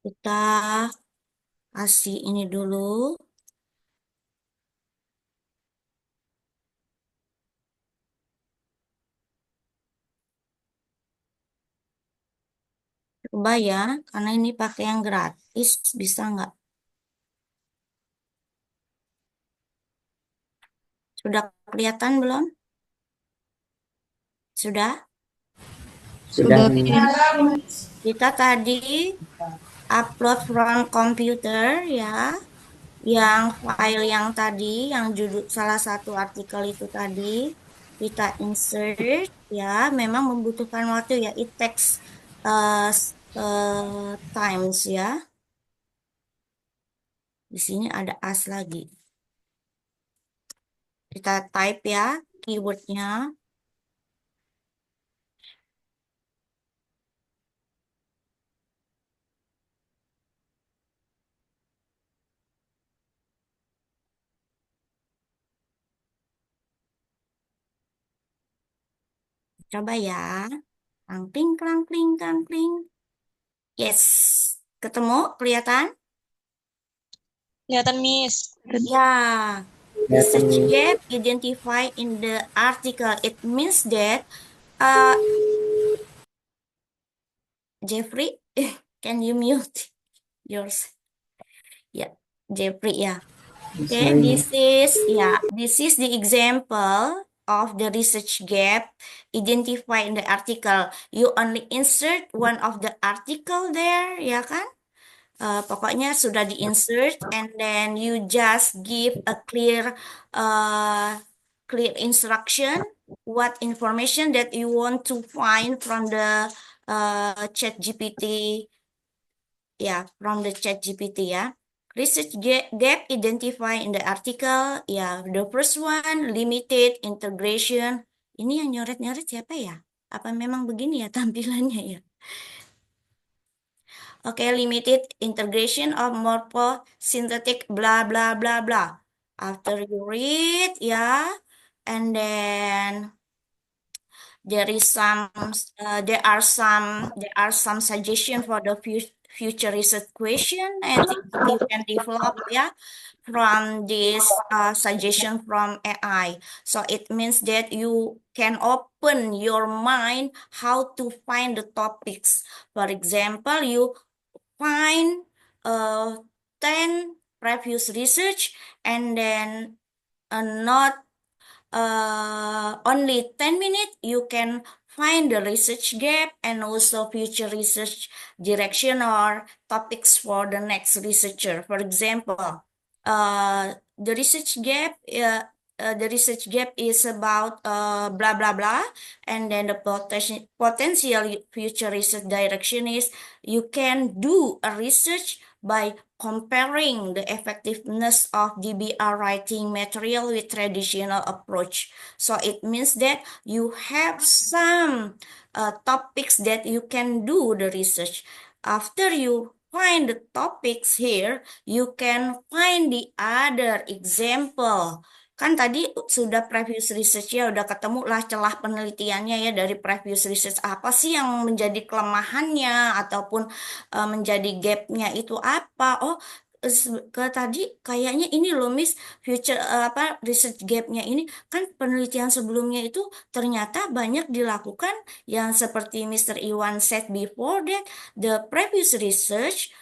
Kita kasih ini dulu. Coba ya, karena ini pakai yang gratis, bisa nggak? Sudah kelihatan belum? Sudah? Sudah. Kita tadi upload from computer ya, yang file yang tadi, yang judul salah satu artikel itu tadi, kita insert ya, memang membutuhkan waktu ya, it takes times ya. Di sini ada as lagi. Kita type ya keywordnya. Coba ya. Klang, klang, kling, klang, kling. Yes. Ketemu? Kelihatan? Kelihatan, Miss. Ya. Research gap identified in the article. It means that Jeffrey, can you mute yours? Ya, Jeffrey ya. Okay, this is the example of the research gap identified in the article. You only insert one of the article there, ya kan? Pokoknya sudah di-insert and then you just give a clear instruction what information that you want to find from the chat GPT ya, from the chat GPT ya. Research gap identified in the article ya. The first one limited integration. Ini yang nyoret-nyoret siapa ya? Apa memang begini ya tampilannya ya? Okay, limited integration of morphosynthetic blah blah blah blah. After you read, yeah, and then there is some there are some suggestion for the future research question and you can develop from this suggestion from AI. So it means that you can open your mind how to find the topics. For example, you find 10 previous research and then not only 10 minutes you can find the research gap and also future research direction or topics for the next researcher. For example, the research gap the research gap is about blah blah blah, and then the potential future research direction is you can do a research by comparing the effectiveness of DBR writing material with traditional approach. So it means that you have some topics that you can do the research. After you find the topics here, you can find the other example. Kan tadi sudah previous research ya, udah ketemu lah celah penelitiannya ya dari previous research. Apa sih yang menjadi kelemahannya ataupun menjadi gapnya itu apa? Oh, ke tadi kayaknya ini loh Miss, future apa research gapnya ini kan penelitian sebelumnya itu ternyata banyak dilakukan yang seperti Mr. Iwan said before that the previous research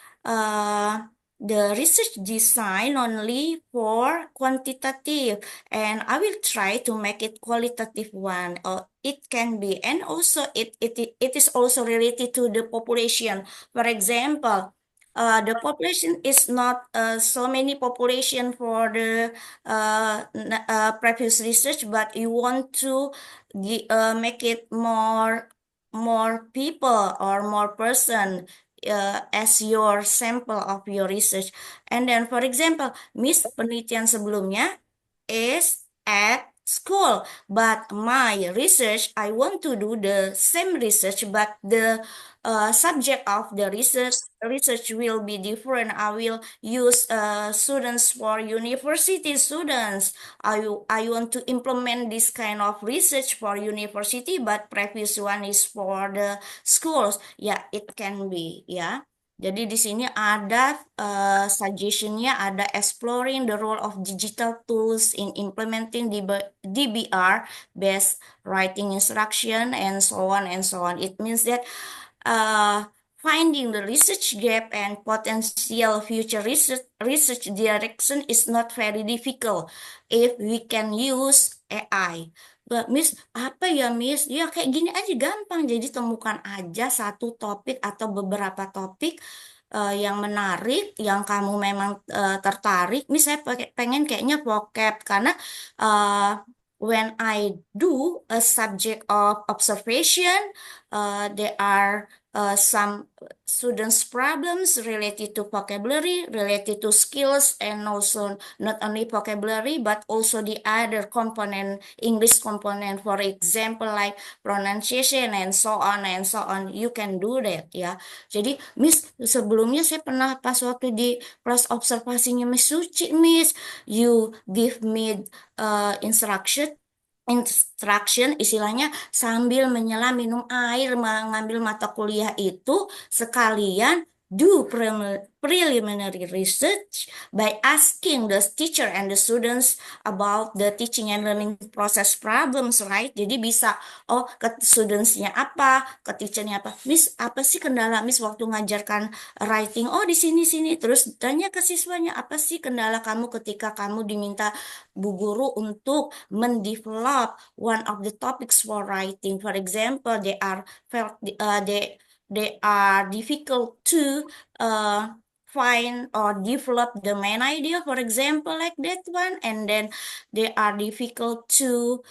the research design only for quantitative, and I will try to make it qualitative one. It can be, and also it is also related to the population. For example, the population is not so many population for the previous research, but you want to make it more people or more person as your sample of your research. And then, for example, Miss penelitian sebelumnya is at school, but my research, I want to do the same research, but the subject of the research will be different. I will use students for university students. I want to implement this kind of research for university, but previous one is for the schools. Ya, it can be ya. Jadi di sini ada suggestionnya, ada exploring the role of digital tools in implementing DBR based writing instruction and so on and so on. It means that finding the research gap and potential future research direction is not very difficult if we can use AI. But Miss, apa ya Miss? Ya kayak gini aja gampang. Jadi temukan aja satu topik atau beberapa topik yang menarik, yang kamu memang tertarik. Miss, saya pengen kayaknya vocab karena when I do a subject of observation, there are some students' problems related to vocabulary, related to skills, and also not only vocabulary, but also the other component, English component, for example, like pronunciation and so on and so on. You can do that ya. Jadi Miss, sebelumnya saya pernah pas waktu di kelas observasinya Miss Suci, Miss, you give me instruction istilahnya sambil menyelam minum air mengambil mata kuliah itu sekalian do preliminary research by asking the teacher and the students about the teaching and learning process problems, right? Jadi bisa, oh ke studentsnya apa, ke teachernya apa, Miss apa sih kendala Miss waktu ngajarkan writing? Oh di sini, terus tanya ke siswanya apa sih kendala kamu ketika kamu diminta Bu Guru untuk mendevelop one of the topics for writing. For example, they are difficult to find or develop the main idea, for example, like that one, and then they are difficult to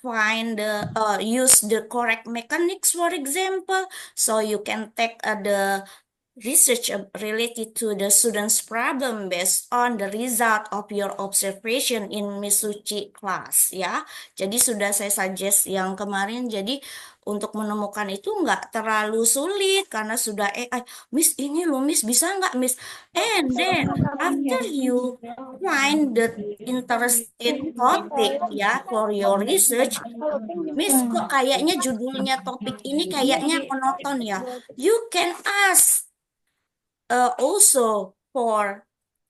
find the use the correct mechanics, for example. So you can take the research related to the student's problem based on the result of your observation in Miss Suci class ya. Jadi sudah saya suggest yang kemarin, jadi untuk menemukan itu nggak terlalu sulit karena sudah AI. Miss ini loh Miss, bisa nggak Miss? And then after you find the interested topic ya for your research, Miss kok kayaknya judulnya topik ini kayaknya monoton ya. You can ask also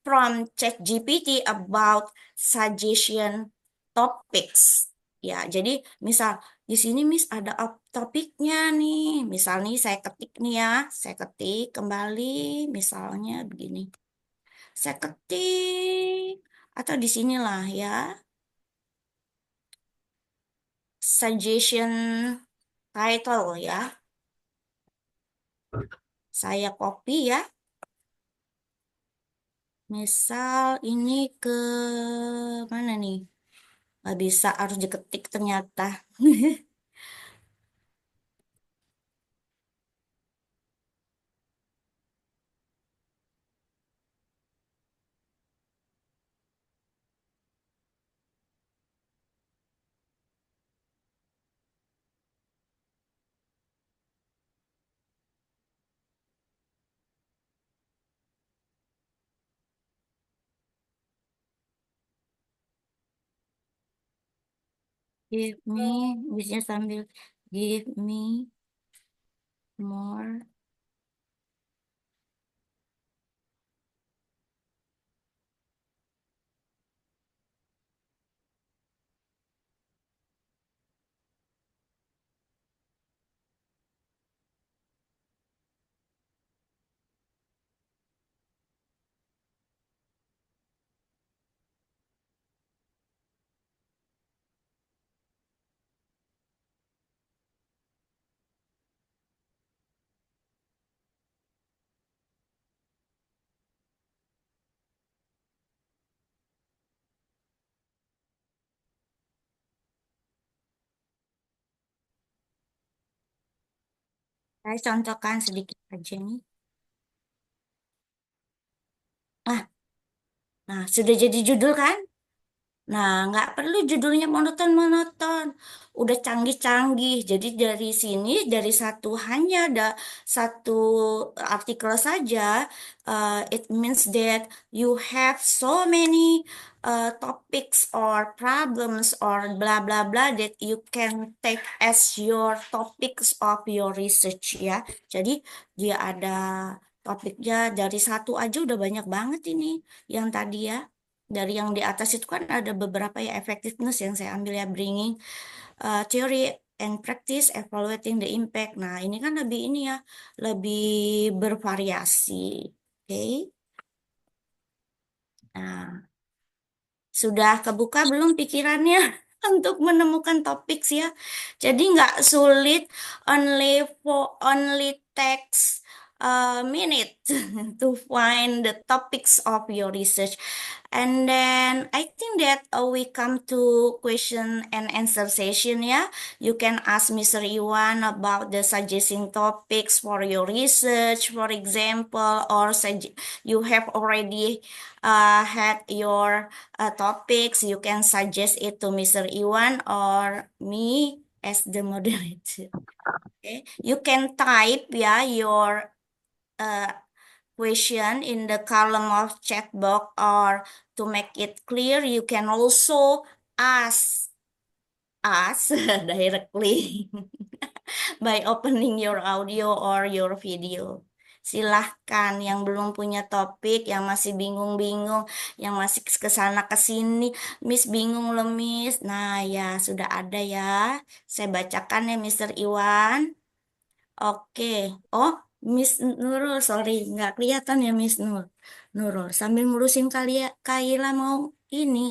from ChatGPT about suggestion topics. Ya, jadi misal di sini Miss ada topiknya nih. Misal nih saya ketik nih ya, saya ketik kembali misalnya begini. Saya ketik atau di sinilah ya, suggestion title ya. Saya copy ya. Misal ini ke mana nih? Nggak bisa, harus diketik ternyata. Give me, bisa sambil give me more. Saya contohkan sedikit aja nih. Nah, sudah jadi judul kan? Nah, nggak perlu judulnya monoton-monoton. Udah canggih-canggih. Jadi dari sini, dari satu hanya ada satu artikel saja, it means that you have so many topics or problems or blah blah blah that you can take as your topics of your research ya. Jadi dia ada topiknya dari satu aja udah banyak banget ini yang tadi ya. Dari yang di atas itu kan ada beberapa ya effectiveness yang saya ambil ya, bringing theory and practice, evaluating the impact. Nah, ini kan lebih ini ya, lebih bervariasi. Oke. Nah, sudah kebuka belum pikirannya untuk menemukan topik sih ya? Jadi nggak sulit, only takes a minute to find the topics of your research. And then I think that we come to question and answer session ya. You can ask Mr. Iwan about the suggesting topics for your research, for example, or you have already had your topics, you can suggest it to Mr. Iwan or me as the moderator. Okay, you can type ya your uh, question in the column of chat box, or to make it clear, you can also ask us directly by opening your audio or your video. Silahkan yang belum punya topik, yang masih bingung-bingung, yang masih ke sana ke sini, Miss bingung loh Miss. Nah ya sudah ada ya. Saya bacakan ya Mr. Iwan. Oke. Oh, Miss Nurul, sorry, nggak kelihatan ya Miss Nurul. Sambil ngurusin Kaila mau ini.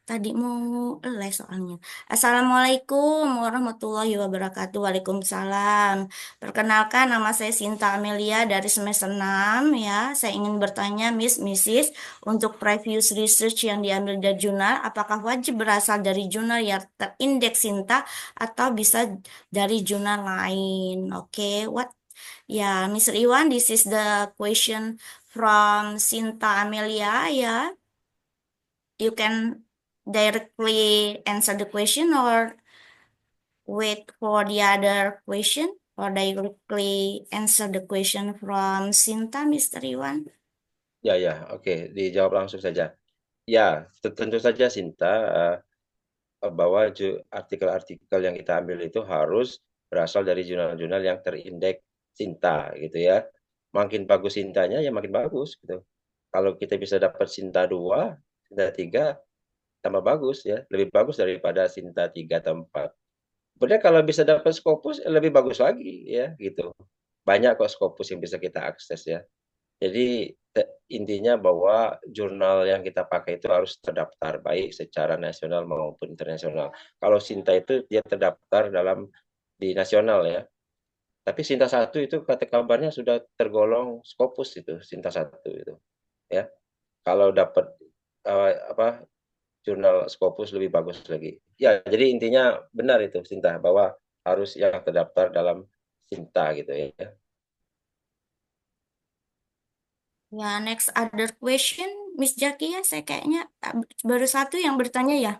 Tadi mau les soalnya. Assalamualaikum warahmatullahi wabarakatuh. Waalaikumsalam. Perkenalkan, nama saya Sinta Amelia dari semester 6 ya. Saya ingin bertanya Miss, Mrs. untuk previous research yang diambil dari jurnal, apakah wajib berasal dari jurnal yang terindeks Sinta atau bisa dari jurnal lain? Oke, what? Ya, Mr. Iwan, this is the question from Sinta Amelia ya. You can directly answer the question or wait for the other question, or directly answer the question from Sinta, Mr. Iwan. Ya, ya, oke, dijawab langsung saja. Ya, tentu saja Sinta, bahwa artikel-artikel yang kita ambil itu harus berasal dari jurnal-jurnal yang terindeks Sinta, gitu ya. makin bagus Sintanya ya makin bagus gitu. Kalau kita bisa dapat Sinta 2, Sinta 3 tambah bagus ya, lebih bagus daripada Sinta 3 atau 4. Sebenarnya kalau bisa dapat Scopus lebih bagus lagi ya gitu. Banyak kok Scopus yang bisa kita akses ya. Jadi intinya bahwa jurnal yang kita pakai itu harus terdaftar baik secara nasional maupun internasional. Kalau Sinta itu dia terdaftar di nasional ya. Tapi Sinta 1 itu kata kabarnya sudah tergolong Scopus itu, Sinta 1 itu ya. Kalau dapat apa jurnal Scopus lebih bagus lagi. Ya, jadi intinya benar itu Sinta bahwa harus yang terdaftar dalam Sinta gitu ya. Ya, next other question, Miss Jackie ya, saya kayaknya baru satu yang bertanya ya.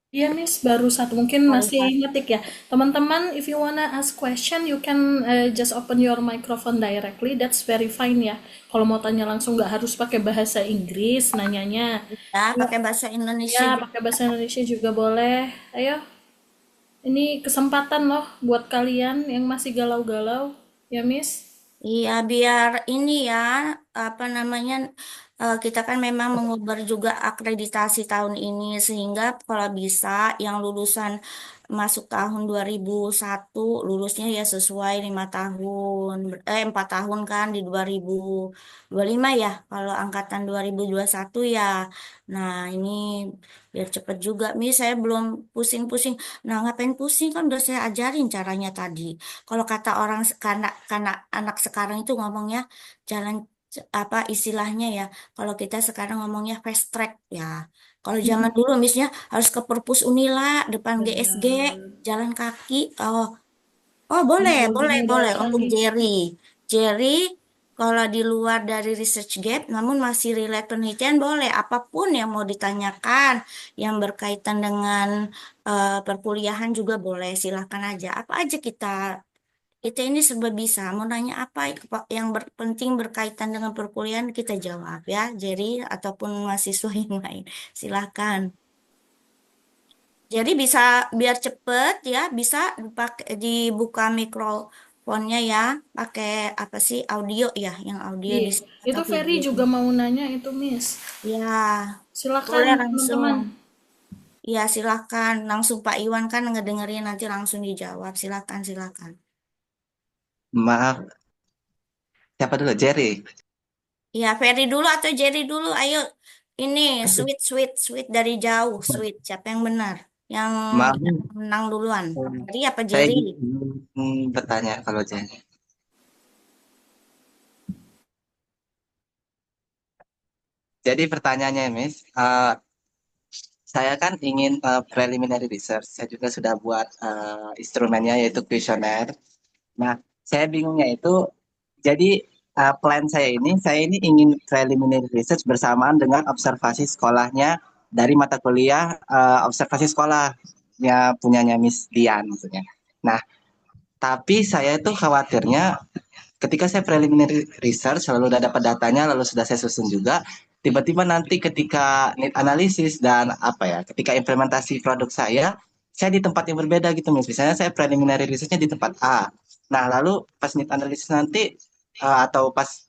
Iya, Miss, baru satu. Mungkin Baru masih satu. ngetik ya. Teman-teman, if you wanna ask question, you can just open your microphone directly. That's very fine ya. Kalau mau tanya langsung nggak harus pakai bahasa Inggris nanyanya. Ya, pakai bahasa Indonesia Ya, juga. pakai bahasa Indonesia juga boleh. Ayo, ini kesempatan loh buat kalian yang masih galau-galau. Ya, Miss? Iya, biar ini ya, apa namanya, kita kan memang mengubar juga akreditasi tahun ini, sehingga kalau bisa yang lulusan masuk tahun 2001, lulusnya ya sesuai 5 tahun, 4 tahun kan di 2025 ya, kalau angkatan 2021 ya. Nah, ini biar cepet juga, saya belum pusing-pusing. Nah, ngapain pusing kan udah saya ajarin caranya tadi. Kalau kata orang karena anak sekarang itu ngomongnya jalan apa istilahnya ya. Kalau kita sekarang ngomongnya fast track ya. Kalau zaman dulu misalnya harus ke Perpus Unila depan GSG Benar. jalan kaki. Oh, oh boleh, boleh, Teknologinya udah boleh untuk canggih. Jerry. Jerry kalau di luar dari research gap namun masih relate penelitian boleh apapun yang mau ditanyakan yang berkaitan dengan perkuliahan juga boleh silahkan aja apa aja kita ini serba bisa. Mau nanya apa yang penting berkaitan dengan perkuliahan kita jawab ya, Jerry ataupun mahasiswa yang lain. Silakan. Jadi bisa biar cepet ya, bisa dibuka mikrofonnya ya, pakai apa sih audio ya, yang audio Iya. di sini Itu atau Ferry video. juga mau nanya itu, Miss. Ya, Silakan boleh langsung. teman-teman. Ya, silakan. Langsung Pak Iwan kan ngedengerin nanti langsung dijawab. Silakan, silakan. Maaf, siapa dulu? Jerry. Ya, Ferry dulu atau Jerry dulu? Ayo, ini sweet, sweet, sweet dari jauh, sweet. Siapa yang benar? Yang Maaf, menang duluan? Ferry apa saya Jerry? ingin bertanya kalau Jerry. Jadi pertanyaannya, Miss, saya kan ingin preliminary research. Saya juga sudah buat instrumennya yaitu kuesioner. Nah, saya bingungnya itu, jadi plan saya ini ingin preliminary research bersamaan dengan observasi sekolahnya dari mata kuliah observasi sekolahnya punyanya Miss Dian maksudnya. Nah, tapi saya itu khawatirnya ketika saya preliminary research lalu udah dapat datanya lalu sudah saya susun juga tiba-tiba nanti ketika need analysis dan apa ya ketika implementasi produk saya di tempat yang berbeda gitu misalnya saya preliminary researchnya di tempat A nah lalu pas need analysis nanti atau pas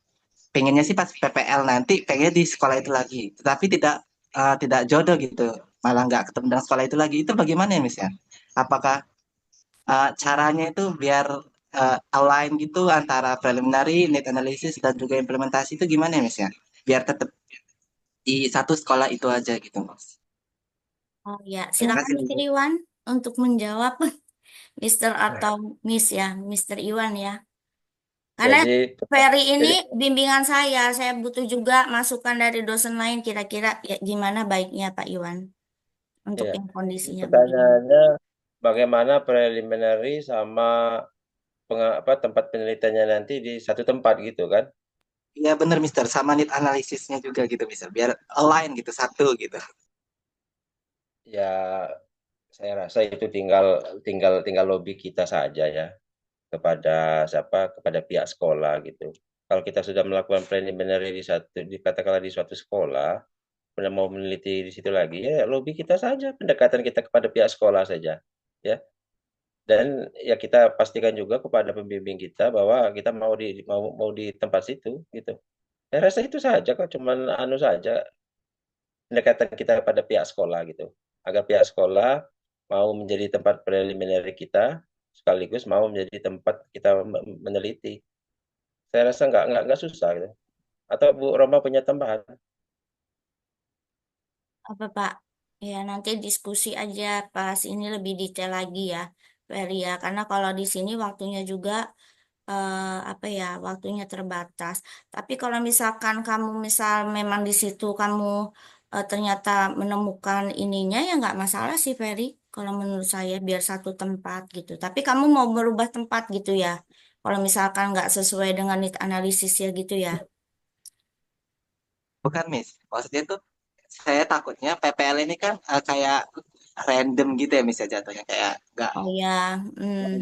pengennya sih pas PPL nanti pengennya di sekolah itu lagi tetapi tidak jodoh gitu malah nggak ketemu dengan sekolah itu lagi itu bagaimana ya Miss ya apakah caranya itu biar align gitu antara preliminary, need analysis dan juga implementasi itu gimana ya Mas ya? Biar tetap di satu sekolah itu aja gitu Mas. Oh ya, Terima silakan kasih. Mr. Iwan untuk menjawab Mister atau Miss ya, Mister Iwan ya. Karena Jadi Ferry ini jadi bimbingan saya butuh juga masukan dari dosen lain kira-kira ya gimana baiknya Pak Iwan untuk ya, yang kondisinya begini. pertanyaannya bagaimana preliminary sama tempat penelitiannya nanti di satu tempat gitu kan? Iya benar Mister, sama need analisisnya juga gitu Mister, biar align gitu satu gitu. Ya, saya rasa itu tinggal tinggal tinggal lobby kita saja ya kepada kepada pihak sekolah gitu. Kalau kita sudah melakukan preliminary katakanlah di suatu sekolah, benar mau meneliti di situ lagi, ya lobby kita saja, pendekatan kita kepada pihak sekolah saja, ya. Dan ya kita pastikan juga kepada pembimbing kita bahwa kita mau di tempat situ gitu. Saya rasa itu saja kok, cuman anu saja pendekatan kita pada pihak sekolah gitu. Agar pihak sekolah mau menjadi tempat preliminary kita sekaligus mau menjadi tempat kita meneliti. Saya rasa nggak susah gitu. Atau Bu Roma punya tambahan? Apa Pak? Ya nanti diskusi aja pas ini lebih detail lagi ya, Ferry ya. Karena kalau di sini waktunya juga apa ya, waktunya terbatas. Tapi kalau misalkan kamu misal memang di situ kamu ternyata menemukan ininya ya nggak masalah sih Ferry. Kalau menurut saya biar satu tempat gitu. Tapi kamu mau merubah tempat gitu ya. Kalau misalkan nggak sesuai dengan need analisis ya gitu ya. Bukan, Miss. Maksudnya tuh saya takutnya PPL ini kan kayak random gitu ya, Miss, ya jatuhnya kayak nggak Oh ya,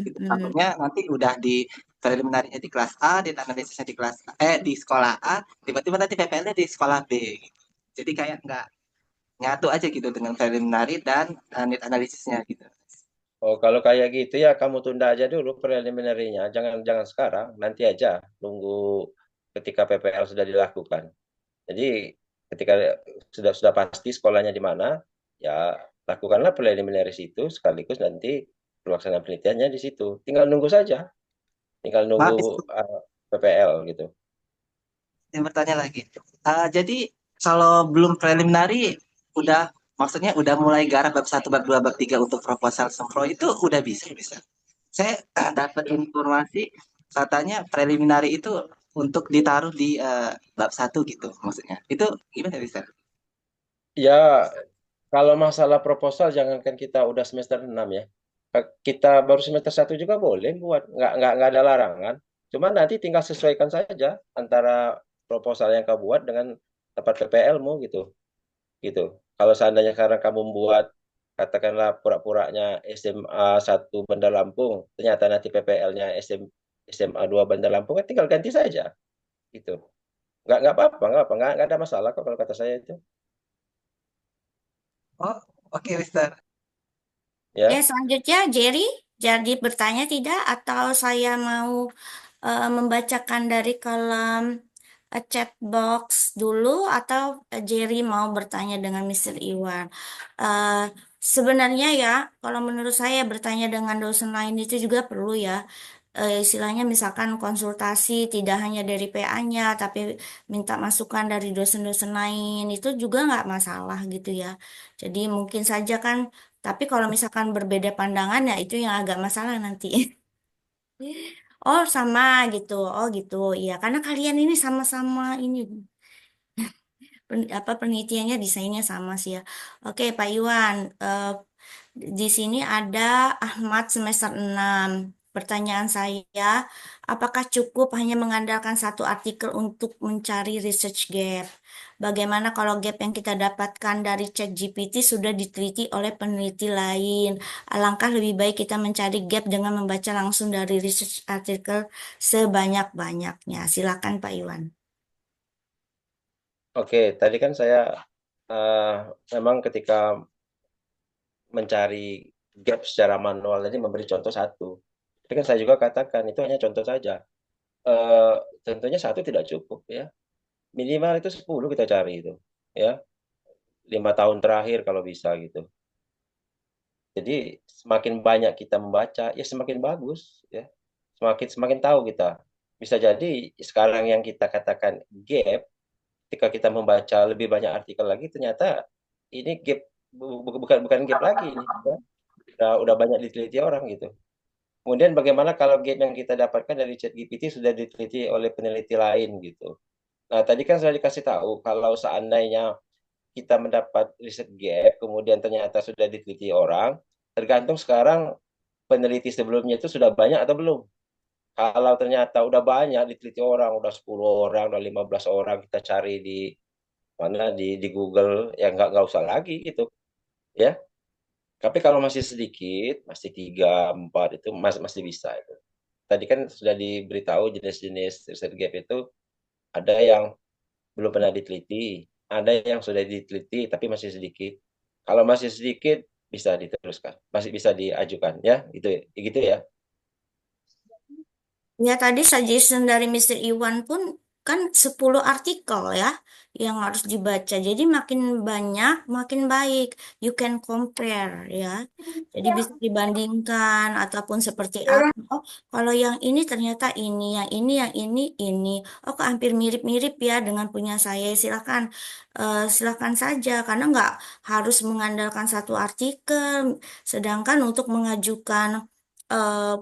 gitu. Takutnya nanti udah di preliminarnya di kelas A, di analisisnya di kelas di sekolah A, tiba-tiba nanti PPL-nya di sekolah B gitu. Jadi kayak nggak nyatu aja gitu dengan preliminary dan need analisisnya gitu. Oh, kalau kayak gitu ya kamu tunda aja dulu preliminary-nya. Jangan jangan sekarang, nanti aja. Tunggu ketika PPL sudah dilakukan. Jadi ketika sudah pasti sekolahnya di mana, ya lakukanlah preliminary itu sekaligus nanti pelaksanaan penelitiannya di situ. Tinggal nunggu saja, tinggal nunggu Maaf, Miss, PPL gitu. yang bertanya lagi. Jadi kalau belum preliminary udah maksudnya udah mulai garap bab satu, bab 2, bab 3 untuk proposal sempro itu udah bisa. Saya dapat informasi katanya preliminary itu untuk ditaruh di bab satu gitu maksudnya. Itu gimana bisa? Ya, kalau masalah proposal jangankan kita udah semester 6 ya. Kita baru semester 1 juga boleh buat, nggak ada larangan. Cuma nanti tinggal sesuaikan saja antara proposal yang kamu buat dengan tempat PPL-mu gitu. Gitu. Kalau seandainya sekarang kamu membuat katakanlah pura-puranya SMA 1 Bandar Lampung, ternyata nanti PPL-nya SMA 2 Bandar Lampung, kan tinggal ganti saja gitu. Nggak ada masalah kok kalau kata saya itu. Oh, oke, Mister. Ya, Ya. selanjutnya Jerry, jadi bertanya tidak atau saya mau membacakan dari kolom chat box dulu atau Jerry mau bertanya dengan Mr. Iwan. Eh, Sebenarnya ya, kalau menurut saya bertanya dengan dosen lain itu juga perlu ya. Istilahnya misalkan konsultasi tidak hanya dari PA-nya, tapi minta masukan dari dosen-dosen lain itu juga nggak masalah gitu ya. Jadi mungkin saja kan, tapi kalau misalkan berbeda pandangan ya itu yang agak masalah nanti. Oh sama gitu, oh gitu, iya karena kalian ini sama-sama ini apa penelitiannya desainnya sama sih ya. Oke Pak Iwan, di sini ada Ahmad semester 6. Pertanyaan saya, apakah cukup hanya mengandalkan satu artikel untuk mencari research gap? Bagaimana kalau gap yang kita dapatkan dari ChatGPT sudah diteliti oleh peneliti lain? Alangkah lebih baik kita mencari gap dengan membaca langsung dari research artikel sebanyak-banyaknya. Silakan Pak Iwan. Oke, tadi kan saya eh, memang ketika mencari gap secara manual tadi memberi contoh satu. Tapi kan saya juga katakan itu hanya contoh saja. Eh, Tentunya satu tidak cukup ya. Minimal itu 10 kita cari itu. Ya, 5 tahun terakhir kalau bisa gitu. Jadi semakin banyak kita membaca, ya semakin bagus ya. Semakin semakin tahu kita. Bisa jadi sekarang yang kita katakan gap, ketika kita membaca lebih banyak artikel lagi, ternyata ini gap bukan gap lagi ini. Ya. Udah banyak diteliti orang gitu. Kemudian bagaimana kalau gap yang kita dapatkan dari ChatGPT sudah diteliti oleh peneliti lain gitu. Nah, tadi kan sudah dikasih tahu kalau seandainya kita mendapat riset gap, kemudian ternyata sudah diteliti orang, tergantung sekarang peneliti sebelumnya itu sudah banyak atau belum. Kalau ternyata udah banyak diteliti orang, udah 10 orang, udah 15 orang, kita cari di mana di Google, ya nggak usah lagi gitu, ya. Tapi kalau masih sedikit, masih 3, 4 itu masih bisa itu. Tadi kan sudah diberitahu jenis-jenis riset gap itu ada yang belum pernah diteliti, ada yang sudah diteliti tapi masih sedikit. Kalau masih sedikit, bisa diteruskan, masih bisa diajukan ya, gitu ya. Ya tadi suggestion dari Mr. Iwan pun kan 10 artikel ya yang harus dibaca. Jadi makin banyak makin baik. You can compare ya. Jadi bisa dibandingkan ataupun seperti apa. Oh, kalau yang ini ternyata ini, yang ini. Oh, kok hampir mirip-mirip ya dengan punya saya. Silakan, silakan saja karena nggak harus mengandalkan satu artikel. Sedangkan untuk mengajukan eh,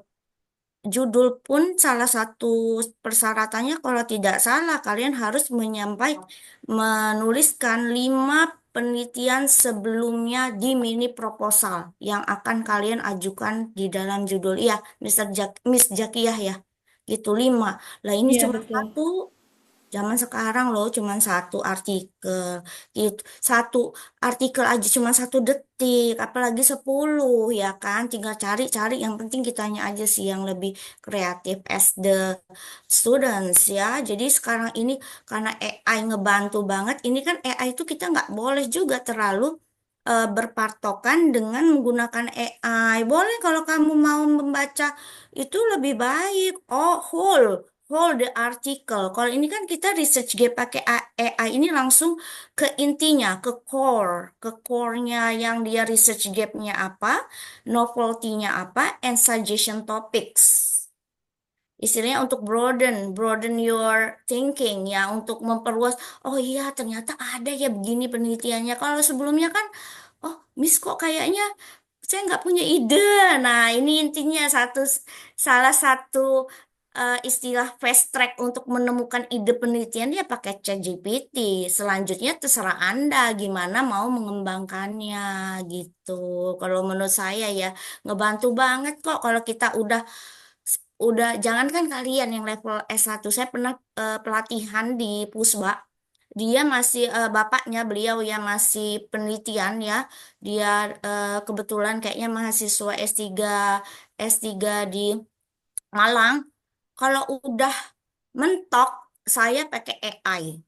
judul pun salah satu persyaratannya kalau tidak salah kalian harus menuliskan 5 penelitian sebelumnya di mini proposal yang akan kalian ajukan di dalam judul. Iya, Miss Jakiyah ya. Gitu 5. Lah ini Iya, cuma betul. satu. Zaman sekarang loh cuma satu artikel gitu. Satu artikel aja cuma 1 detik, apalagi 10 ya kan. Tinggal cari-cari yang penting kitanya aja sih yang lebih kreatif as the students ya. Jadi sekarang ini karena AI ngebantu banget, ini kan AI itu kita nggak boleh juga terlalu berpatokan dengan menggunakan AI. Boleh kalau kamu mau membaca itu lebih baik. Oh, whole the article. Kalau ini kan kita research gap pakai AI ini langsung ke intinya, ke core-nya yang dia research gap-nya apa, novelty-nya apa, and suggestion topics. Istilahnya untuk broaden your thinking ya, untuk memperluas. Oh iya, ternyata ada ya begini penelitiannya. Kalau sebelumnya kan, oh Miss kok kayaknya saya nggak punya ide. Nah, ini intinya salah satu istilah fast track untuk menemukan ide penelitian dia pakai ChatGPT. Selanjutnya terserah Anda gimana mau mengembangkannya gitu. Kalau menurut saya ya ngebantu banget kok kalau kita udah jangankan kalian yang level S1, saya pernah pelatihan di Pusba. Dia masih bapaknya beliau ya masih penelitian ya. Dia kebetulan kayaknya mahasiswa S3 di Malang. Kalau udah mentok saya pakai AI.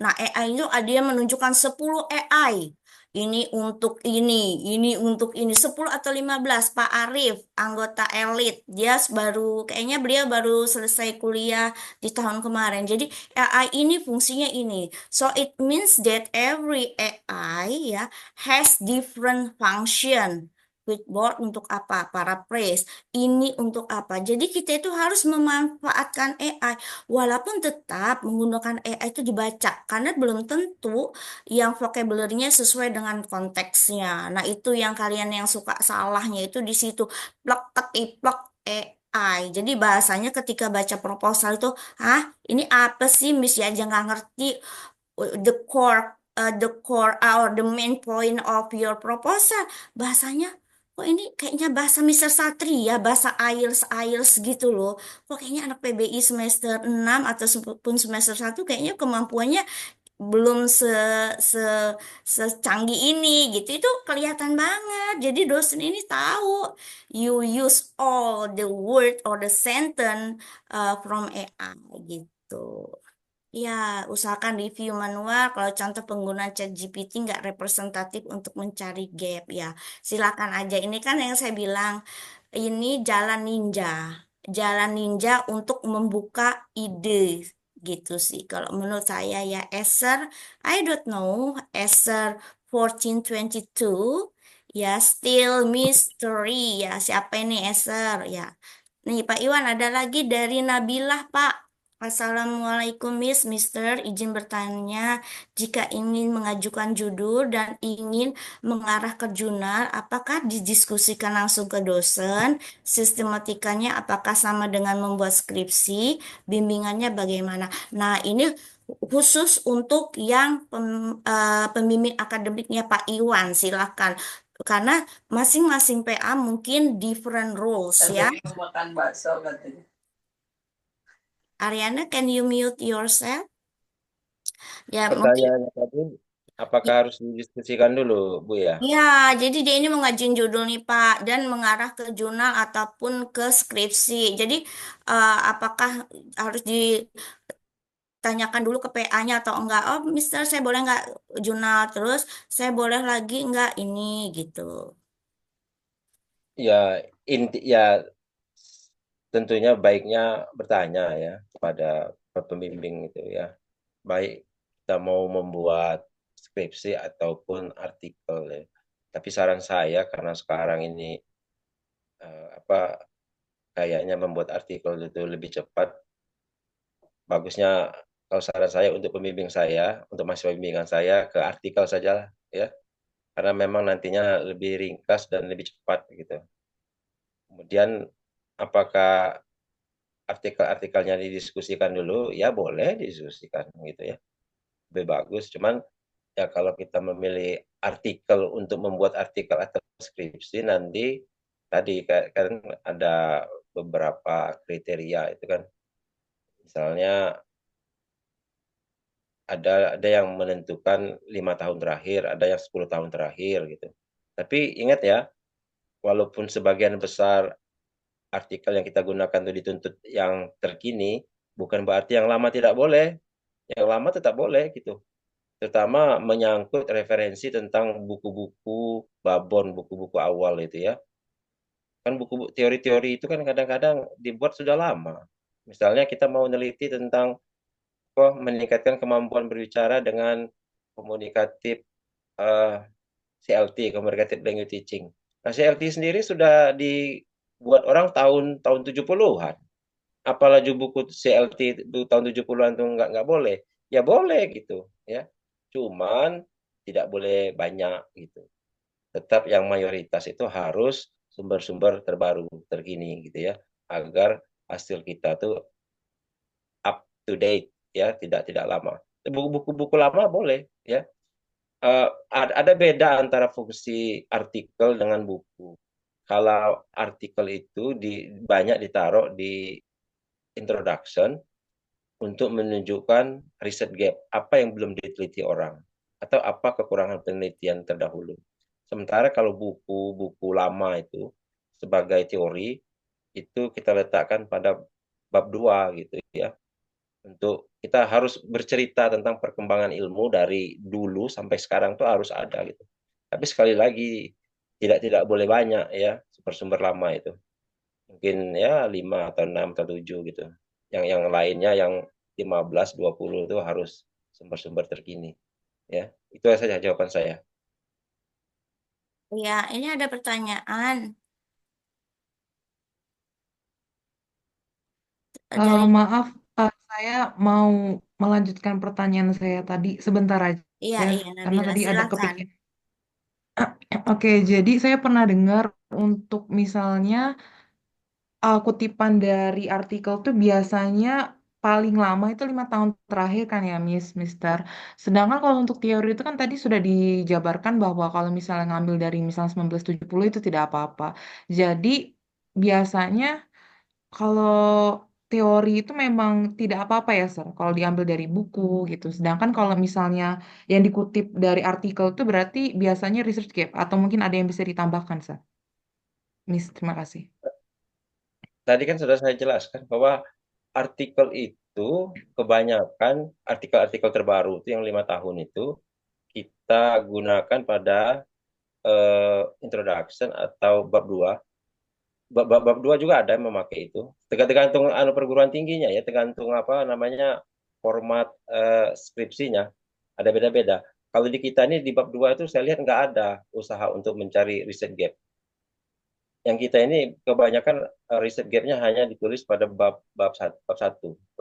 Nah, AI itu ada yang menunjukkan 10 AI. Ini untuk ini. 10 atau 15. Pak Arif, anggota elit. Kayaknya beliau baru selesai kuliah di tahun kemarin. Jadi AI ini fungsinya ini. So it means that every AI ya has different function. Whiteboard untuk apa? Paraphrase. Ini untuk apa? Jadi kita itu harus memanfaatkan AI. Walaupun tetap menggunakan AI itu dibaca, karena belum tentu yang vocabulary-nya sesuai dengan konteksnya. Nah, itu yang kalian yang suka salahnya itu di situ. Plek ketiplek AI. Jadi bahasanya ketika baca proposal itu, ini apa sih Miss ya aja nggak ngerti the core or the main point of your proposal. Bahasanya kok ini kayaknya bahasa Mister Satria, bahasa IELTS gitu loh. Kok kayaknya anak PBI semester 6 atau pun semester 1 kayaknya kemampuannya belum se secanggih ini gitu. Itu kelihatan banget. Jadi dosen ini tahu you use all the word or the sentence from AI gitu. Ya, usahakan review manual. Kalau contoh penggunaan ChatGPT nggak representatif untuk mencari gap ya. Silakan aja. Ini kan yang saya bilang, ini jalan ninja. Jalan ninja untuk membuka ide gitu sih. Kalau menurut saya ya, I don't know, Acer 1422 ya, still mystery ya. Siapa ini Acer ya? Nih Pak Iwan ada lagi dari Nabilah Pak. Assalamualaikum Mister. Izin bertanya, jika ingin mengajukan judul dan ingin mengarah ke jurnal, apakah didiskusikan langsung ke dosen? Sistematikanya apakah sama dengan membuat skripsi? Bimbingannya bagaimana? Nah, ini khusus untuk yang pembimbing akademiknya Pak Iwan, silakan. Karena masing-masing PA mungkin different roles ya. Makan bakso katanya. Ariana, can you mute yourself? Ya, mungkin. Pertanyaannya tadi, apakah harus didiskusikan dulu, Bu ya? Ya, jadi dia ini mau ngajuin judul nih Pak dan mengarah ke jurnal ataupun ke skripsi. Jadi apakah harus tanyakan dulu ke PA-nya atau enggak. Oh, Mister, saya boleh nggak jurnal terus? Saya boleh lagi nggak ini gitu. Ya, ya tentunya baiknya bertanya ya kepada pembimbing itu ya. Baik kita mau membuat skripsi ataupun artikel ya. Tapi saran saya karena sekarang ini apa kayaknya membuat artikel itu lebih cepat, bagusnya kalau saran saya untuk pembimbing saya, untuk mahasiswa bimbingan saya ke artikel saja lah ya. Karena memang nantinya lebih ringkas dan lebih cepat gitu. Kemudian apakah artikel-artikelnya didiskusikan dulu? Ya boleh didiskusikan gitu ya. Lebih bagus. Cuman ya kalau kita memilih artikel untuk membuat artikel atau skripsi nanti tadi kan ada beberapa kriteria itu kan. Misalnya ada yang menentukan 5 tahun terakhir, ada yang 10 tahun terakhir gitu. Tapi ingat ya, walaupun sebagian besar artikel yang kita gunakan itu dituntut yang terkini, bukan berarti yang lama tidak boleh. Yang lama tetap boleh gitu. Terutama menyangkut referensi tentang buku-buku babon, buku-buku awal itu ya. Kan buku teori-teori itu kan kadang-kadang dibuat sudah lama. Misalnya kita mau meneliti tentang meningkatkan kemampuan berbicara dengan komunikatif CLT, Communicative Language Teaching. Nah, CLT sendiri sudah dibuat orang tahun 70-an. Apalagi buku CLT itu tahun 70-an itu nggak boleh. Ya boleh gitu ya. Cuman tidak boleh banyak gitu. Tetap yang mayoritas itu harus sumber-sumber terbaru, terkini gitu ya. Agar hasil kita tuh up to date ya, tidak lama. Buku-buku lama boleh ya. Ada beda antara fungsi artikel dengan buku. Kalau artikel itu banyak ditaruh di introduction untuk menunjukkan riset gap, apa yang belum diteliti orang, atau apa kekurangan penelitian terdahulu. Sementara kalau buku-buku lama itu sebagai teori, itu kita letakkan pada bab 2 gitu ya. Untuk kita harus bercerita tentang perkembangan ilmu dari dulu sampai sekarang tuh harus ada gitu. Tapi sekali lagi tidak boleh banyak ya sumber-sumber lama itu. Mungkin ya 5 atau 6 atau 7 gitu. Yang lainnya yang 15 20 itu harus sumber-sumber terkini ya. Itu saja jawaban saya. Ya, ini ada pertanyaan dari Maaf, saya mau melanjutkan pertanyaan saya tadi sebentar iya aja, iya karena Nabila, tadi ada silakan. kepikiran. Oke, jadi saya pernah dengar untuk misalnya kutipan dari artikel tuh biasanya paling lama itu 5 tahun terakhir kan ya, Mister. Sedangkan kalau untuk teori itu kan tadi sudah dijabarkan bahwa kalau misalnya ngambil dari misalnya 1970 itu tidak apa-apa. Jadi biasanya kalau teori itu memang tidak apa-apa ya, Sir, kalau diambil dari buku gitu. Sedangkan kalau misalnya yang dikutip dari artikel itu berarti biasanya research gap atau mungkin ada yang bisa ditambahkan, Sir. Terima kasih. Tadi kan sudah saya jelaskan bahwa artikel itu kebanyakan artikel-artikel terbaru itu yang 5 tahun itu kita gunakan pada introduction atau bab 2. Bab 2 juga ada yang memakai itu. Tergantung perguruan tingginya ya, tergantung apa namanya format skripsinya. Ada beda-beda. Kalau di kita ini di bab 2 itu saya lihat nggak ada usaha untuk mencari riset gap. Yang kita ini kebanyakan riset gapnya hanya ditulis pada bab 1,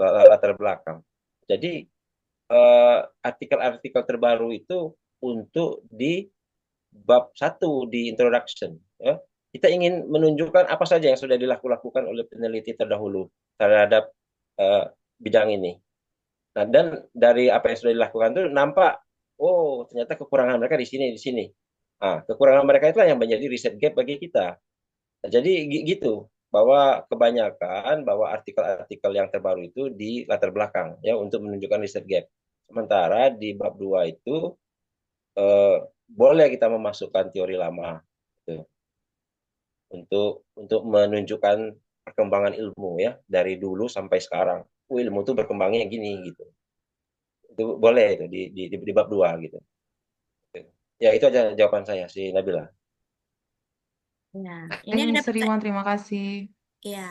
latar belakang. Jadi artikel-artikel terbaru itu untuk di bab 1 di introduction ya. Kita ingin menunjukkan apa saja yang sudah dilakukan oleh peneliti terdahulu terhadap bidang ini. Nah, dan dari apa yang sudah dilakukan itu nampak, oh ternyata kekurangan mereka di sini, di sini. Nah, kekurangan mereka itulah yang menjadi riset gap bagi kita. Nah, jadi gitu, bahwa kebanyakan bahwa artikel-artikel yang terbaru itu di latar belakang ya untuk menunjukkan riset gap. Sementara di bab 2 itu eh, boleh kita memasukkan teori lama gitu, untuk menunjukkan perkembangan ilmu ya dari dulu sampai sekarang. Ilmu itu berkembangnya gini gitu. Itu boleh itu di bab 2 gitu. Ya itu aja jawaban saya si Nabila. Nah, Oke, ini ada Mr. Iwan, terima kasih. ya.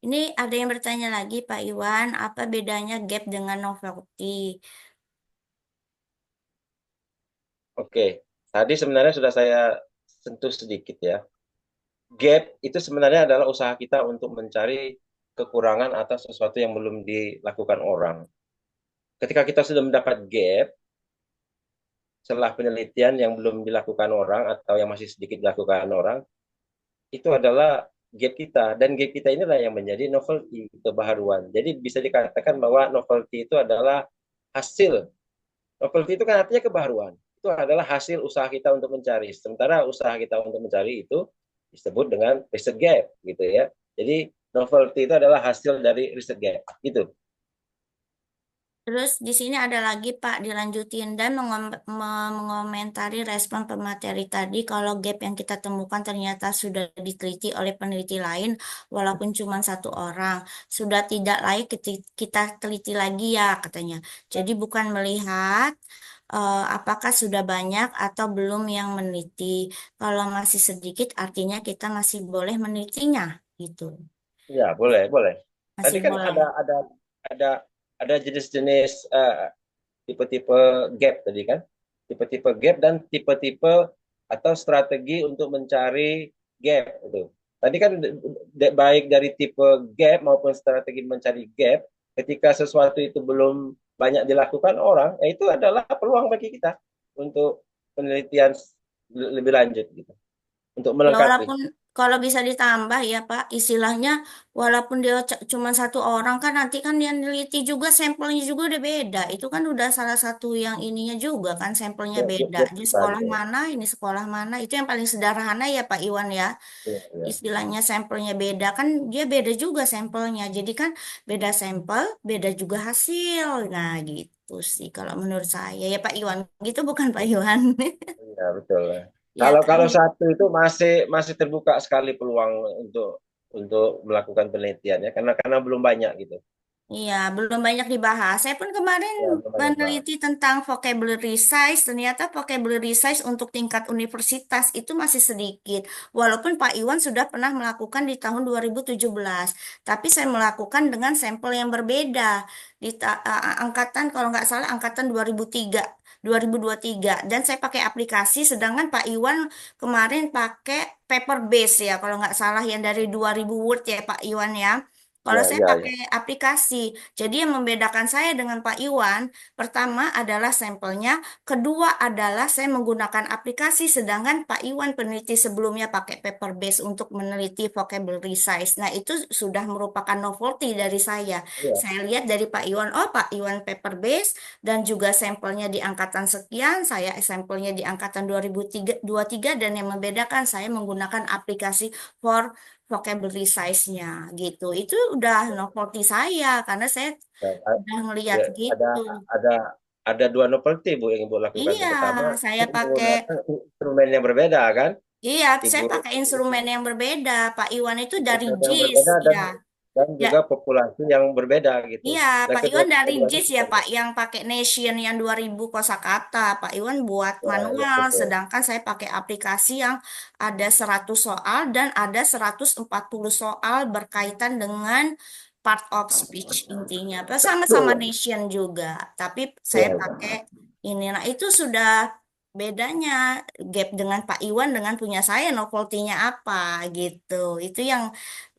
Ini ada yang bertanya lagi, Pak Iwan, apa bedanya gap dengan novelty? Oke, tadi sebenarnya sudah saya sentuh sedikit ya. Gap itu sebenarnya adalah usaha kita untuk mencari kekurangan atau sesuatu yang belum dilakukan orang. Ketika kita sudah mendapat gap, setelah penelitian yang belum dilakukan orang atau yang masih sedikit dilakukan orang, itu adalah gap kita. Dan gap kita inilah yang menjadi novelty, kebaharuan. Jadi bisa dikatakan bahwa novelty itu adalah hasil. Novelty itu kan artinya kebaharuan. Itu adalah hasil usaha kita untuk mencari. Sementara usaha kita untuk mencari itu disebut dengan research gap gitu ya. Jadi novelty itu adalah hasil dari research gap gitu. Terus di sini ada lagi Pak dilanjutin dan mengomentari respon pemateri tadi kalau gap yang kita temukan ternyata sudah diteliti oleh peneliti lain walaupun cuma satu orang sudah tidak layak kita teliti lagi ya katanya. Jadi bukan melihat apakah sudah banyak atau belum yang meneliti. Kalau masih sedikit artinya kita masih boleh menelitinya gitu. Ya, boleh, boleh. Tadi Masih kan boleh. ada ada jenis-jenis tipe-tipe gap tadi kan. Tipe-tipe gap dan tipe-tipe atau strategi untuk mencari gap itu. Tadi kan baik dari tipe gap maupun strategi mencari gap, ketika sesuatu itu belum banyak dilakukan orang, itu adalah peluang bagi kita untuk penelitian lebih lanjut gitu, untuk Ya, melengkapi. walaupun kalau bisa ditambah ya Pak, istilahnya walaupun dia cuma satu orang kan nanti kan yang neliti juga sampelnya juga udah beda. Itu kan udah salah satu yang ininya juga kan sampelnya Ya, beda. ya, Di bukan, sekolah ya. mana, ini sekolah mana, itu yang paling sederhana ya Pak Iwan ya. Ya, ya. Istilahnya sampelnya beda kan dia beda juga sampelnya. Jadi kan beda sampel, beda juga hasil. Nah gitu sih kalau menurut saya ya Pak Iwan. Gitu bukan Pak Iwan? Iya, betul. Ya Kalau kan. satu itu masih masih terbuka sekali peluang untuk melakukan penelitian ya, karena belum banyak gitu. Iya, belum banyak dibahas. Saya pun kemarin Ya, belum banyak bahas. meneliti tentang vocabulary size. Ternyata vocabulary size untuk tingkat universitas itu masih sedikit. Walaupun Pak Iwan sudah pernah melakukan di tahun 2017. Tapi saya melakukan dengan sampel yang berbeda. Di angkatan, kalau nggak salah, angkatan 2003. Dan saya pakai aplikasi, sedangkan Pak Iwan kemarin pakai paper base ya, kalau nggak salah yang dari 2000 word ya Pak Iwan ya. Kalau Ya, saya ya, ya. pakai aplikasi, jadi yang membedakan saya dengan Pak Iwan, pertama adalah sampelnya, kedua adalah saya menggunakan aplikasi, sedangkan Pak Iwan peneliti sebelumnya pakai paper base untuk meneliti vocabulary size. Nah, itu sudah merupakan novelty dari saya. Iya, Saya lihat dari Pak Iwan, oh Pak Iwan paper base dan juga sampelnya di angkatan sekian, saya sampelnya di angkatan 2023 dan yang membedakan saya menggunakan aplikasi for vocabulary size-nya gitu. Itu udah novelty saya karena saya ya, udah ngeliat ya, ada gitu. ada ada dua novelty Bu yang Ibu lakukan. Iya, Yang pertama, saya Ibu pakai menggunakan instrumen yang berbeda kan? iya, Ibu saya pakai instrumen yang berbeda. Pak Iwan itu dari instrumen yang JIS, berbeda ya. dan Ya, juga populasi yang berbeda gitu. iya, Yang Pak kedua, Iwan dari kedua JIS ya, Pak, yang pakai Nation yang 2000 kosakata. Pak Iwan buat ya, ya manual, betul. sedangkan saya pakai aplikasi yang ada 100 soal dan ada 140 soal berkaitan dengan part of speech intinya. Sama-sama Betul. Nation juga, tapi Ya, saya pakai ini. Nah, itu sudah bedanya gap dengan Pak Iwan dengan punya saya novelty-nya apa gitu. Itu yang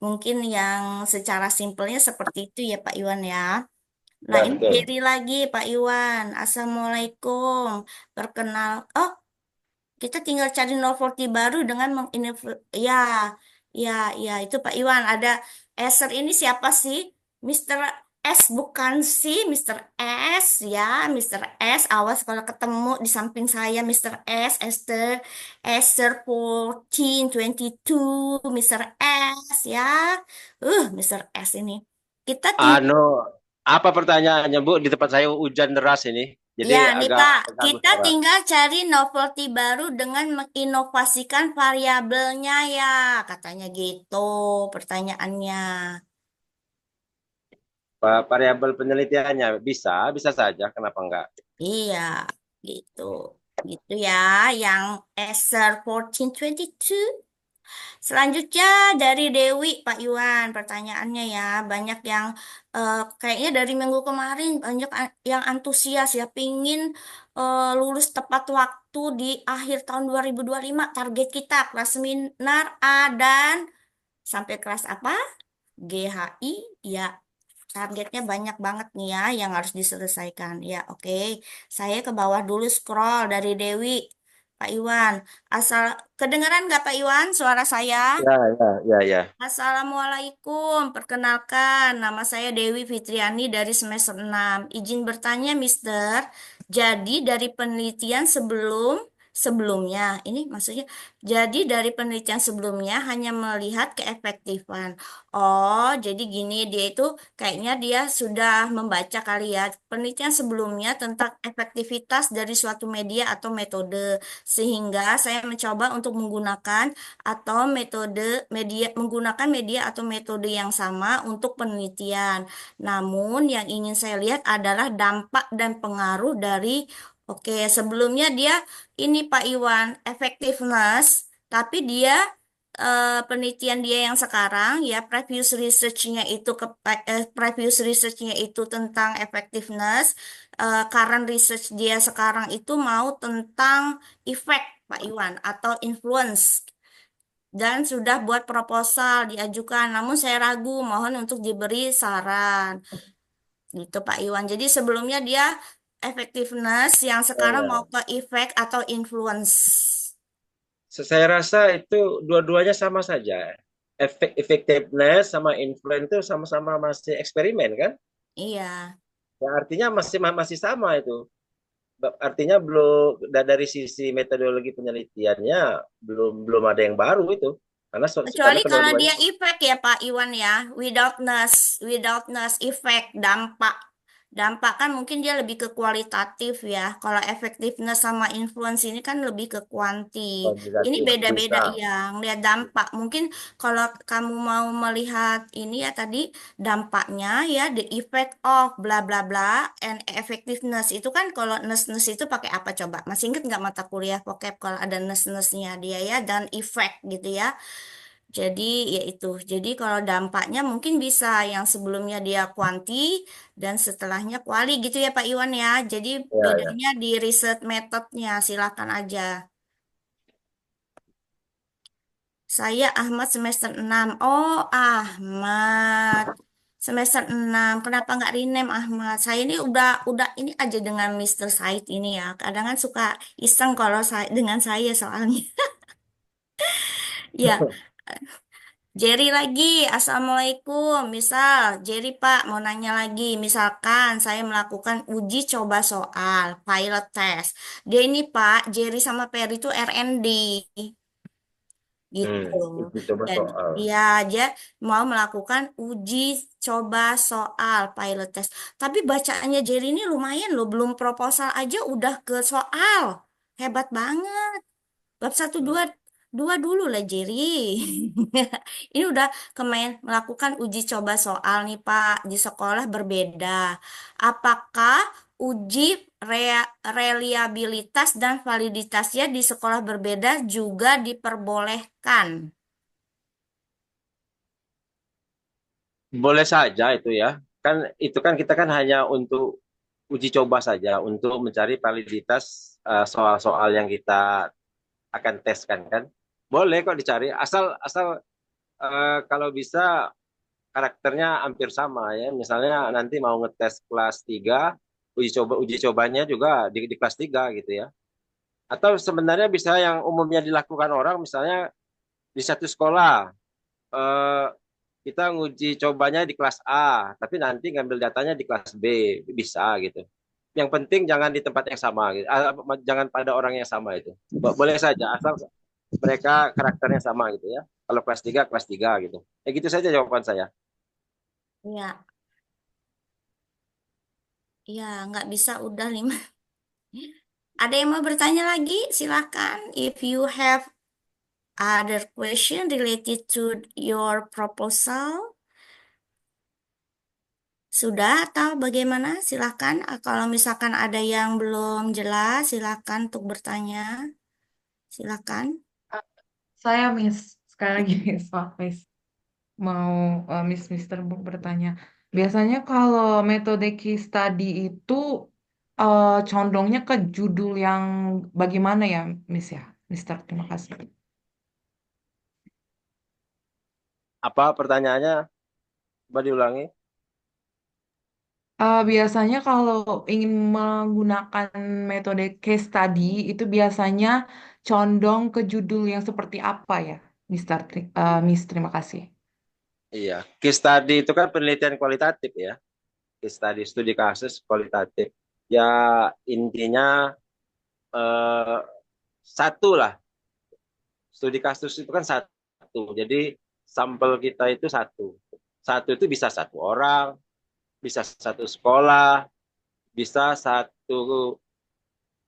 mungkin yang secara simpelnya seperti itu ya Pak Iwan ya. Nah ya ini betul. Jerry lagi Pak Iwan. Assalamualaikum. Perkenal. Oh kita tinggal cari novelty baru dengan ya ya ya itu Pak Iwan. Ada Eser ini siapa sih? Mister S bukan sih Mister S ya Mister S. Awas kalau ketemu di samping saya Mister S. Esther 1422 Mister S ya. Mister S ini. Kita tinggal Anu, apa pertanyaannya Bu? Di tempat saya hujan deras ini, jadi ya, nih agak Pak, terganggu kita suara. tinggal cari novelty baru dengan menginovasikan variabelnya ya, katanya gitu pertanyaannya. variabel penelitiannya bisa saja, kenapa enggak? Iya, gitu. Gitu ya, yang ESER 1422. Selanjutnya dari Dewi, Pak Iwan, pertanyaannya ya. Banyak yang kayaknya dari minggu kemarin banyak yang antusias ya, pingin lulus tepat waktu di akhir tahun 2025. Target kita kelas seminar A dan sampai kelas apa? GHI, ya. Targetnya banyak banget nih ya yang harus diselesaikan. Ya, oke. Saya ke bawah dulu scroll dari Dewi. Pak Iwan, asal kedengaran nggak Pak Iwan suara saya? Ya. Assalamualaikum, perkenalkan nama saya Dewi Fitriani dari semester 6. Izin bertanya, Mister. Jadi dari penelitian sebelumnya, ini maksudnya, jadi dari penelitian sebelumnya hanya melihat keefektifan. Oh, jadi gini, dia itu kayaknya dia sudah membaca kali ya penelitian sebelumnya tentang efektivitas dari suatu media atau metode. Sehingga saya mencoba untuk menggunakan atau menggunakan media atau metode yang sama untuk penelitian. Namun yang ingin saya lihat adalah dampak dan pengaruh dari sebelumnya dia ini Pak Iwan effectiveness, tapi dia penelitian dia yang sekarang ya previous researchnya itu tentang effectiveness, current research dia sekarang itu mau tentang effect Pak Iwan atau influence dan sudah buat proposal diajukan. Namun saya ragu, mohon untuk diberi saran. Gitu Pak Iwan. Jadi sebelumnya dia effectiveness, yang sekarang mau Ya. ke effect atau influence. Saya rasa itu dua-duanya sama saja. Effectiveness sama influence itu sama-sama masih eksperimen kan? Iya. Ya, artinya masih sama itu. Artinya belum dari sisi metodologi penelitiannya belum ada yang baru itu. Karena Kecuali kalau kedua-duanya. dia effect ya Pak Iwan ya, withoutness effect, dampak. Dampak kan mungkin dia lebih ke kualitatif ya. Kalau effectiveness sama influence ini kan lebih ke kuanti. Ini Kuantitatif beda-beda bisa. yang lihat dampak. Mungkin kalau kamu mau melihat ini ya tadi dampaknya ya the effect of bla bla bla and effectiveness itu kan kalau ness itu pakai apa coba? Masih inget nggak mata kuliah vocab kalau ada ness-nessnya dia ya dan effect gitu ya. Jadi ya itu. Jadi kalau dampaknya mungkin bisa yang sebelumnya dia kuanti dan setelahnya kuali gitu ya Pak Iwan ya. Jadi Ya. bedanya di riset metodenya, silakan aja. Saya Ahmad semester 6. Oh, Ahmad. Semester 6. Kenapa nggak rename Ahmad? Saya ini udah ini aja dengan Mister Said ini ya. Kadang kan suka iseng kalau saya dengan saya soalnya. Ya, Jerry lagi, Assalamualaikum. Misal, Jerry Pak mau nanya lagi. Misalkan saya melakukan uji coba soal, pilot test. Dia ini Pak, Jerry sama Perry itu R&D. Gitu. Itu coba Dan soal. dia aja mau melakukan uji coba soal pilot test. Tapi bacaannya Jerry ini lumayan loh. Belum proposal aja udah ke soal. Hebat banget. Bab satu dua dua dulu lah Jerry. Ini udah melakukan uji coba soal nih Pak di sekolah berbeda. Apakah uji reliabilitas dan validitasnya di sekolah berbeda juga diperbolehkan? Boleh saja itu ya. Itu kan kita kan hanya untuk uji coba saja untuk mencari validitas soal-soal yang kita akan teskan kan. Boleh kok dicari asal asal kalau bisa karakternya hampir sama ya. Misalnya nanti mau ngetes kelas 3, uji cobanya juga di kelas 3 gitu ya. Atau sebenarnya bisa yang umumnya dilakukan orang misalnya di satu sekolah eh, kita nguji cobanya di kelas A, tapi nanti ngambil datanya di kelas B, bisa gitu. Yang penting jangan di tempat yang sama gitu. Jangan pada orang yang sama itu. Boleh saja asal mereka karakternya sama gitu ya. Kalau kelas 3 gitu. Ya gitu saja jawaban saya. Ya, ya nggak bisa udah 5. Ada yang mau bertanya lagi? Silakan. If you have other question related to your proposal. Sudah atau bagaimana? Silakan. Kalau misalkan ada yang belum jelas, silakan untuk bertanya. Silakan. Saya Miss, sekali lagi Miss, maaf Miss, mau Mister Book bertanya. Biasanya kalau metode case study itu condongnya ke judul yang bagaimana ya Miss ya? Mister, terima kasih. Apa pertanyaannya? Coba diulangi. Biasanya kalau ingin menggunakan metode case study itu biasanya condong ke judul yang seperti apa ya, Miss, terima kasih. Iya, case study itu kan penelitian kualitatif ya. Case study, studi kasus kualitatif. Ya intinya eh, satu lah. Studi kasus itu kan satu. Jadi sampel kita itu satu. Satu itu bisa satu orang, bisa satu sekolah, bisa satu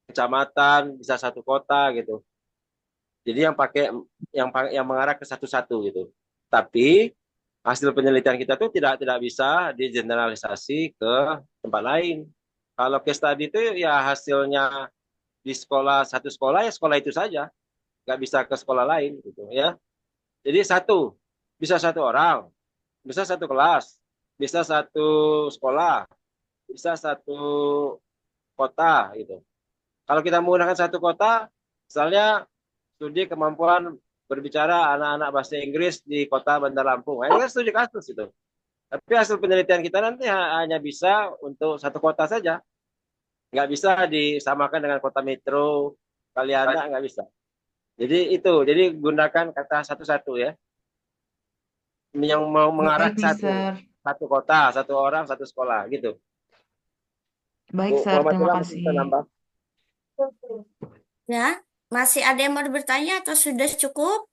kecamatan, bisa satu kota gitu. Jadi yang mengarah ke satu-satu gitu. Tapi hasil penelitian kita tuh tidak bisa digeneralisasi ke tempat lain. Kalau case study itu ya hasilnya di sekolah, satu sekolah ya sekolah itu saja, nggak bisa ke sekolah lain gitu ya. Jadi satu, bisa satu orang, bisa satu kelas, bisa satu sekolah, bisa satu kota gitu. Kalau kita menggunakan satu kota, misalnya studi kemampuan berbicara anak-anak bahasa Inggris di kota Bandar Lampung. Nah, ini kan studi kasus itu. Tapi hasil penelitian kita nanti hanya bisa untuk satu kota saja. Nggak bisa disamakan dengan kota metro, Kalianda, nggak bisa. Jadi itu, jadi gunakan kata satu-satu ya. Yang mau mengarah Baik, ke satu. Mister. Satu kota, satu orang, satu sekolah gitu. Baik, Bu Sir, terima Muhammadillah mungkin kasih. bisa nambah. Ya, masih ada yang mau bertanya atau sudah cukup?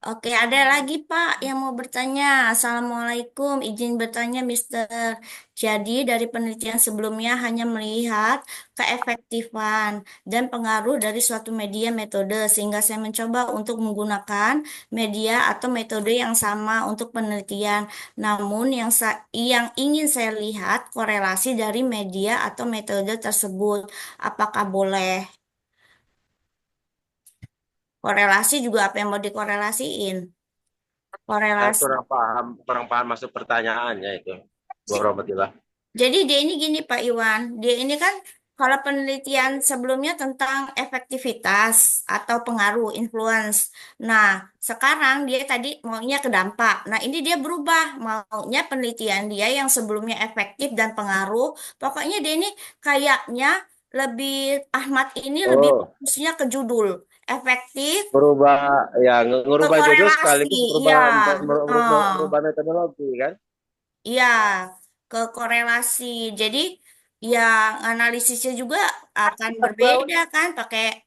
Oke, ada lagi Pak yang mau bertanya. Assalamualaikum, izin bertanya Mister. Jadi dari penelitian sebelumnya hanya melihat keefektifan dan pengaruh dari suatu media metode sehingga saya mencoba untuk menggunakan media atau metode yang sama untuk penelitian. Namun yang ingin saya lihat korelasi dari media atau metode tersebut. Apakah boleh? Korelasi juga apa yang mau dikorelasiin? Saya Korelasi. kurang paham masuk pertanyaannya itu. Bu Muhammadillah. Jadi dia ini gini Pak Iwan, dia ini kan kalau penelitian sebelumnya tentang efektivitas atau pengaruh, influence. Nah, sekarang dia tadi maunya ke dampak. Nah, ini dia berubah, maunya penelitian dia yang sebelumnya efektif dan pengaruh. Pokoknya dia ini kayaknya lebih, Ahmad ini lebih Oh, fokusnya ke judul. Efektif merubah ya ke ngerubah judul korelasi, sekaligus iya. merubah metodologi kan. Iya, ke korelasi. Jadi yang analisisnya juga akan berbeda kan, pakai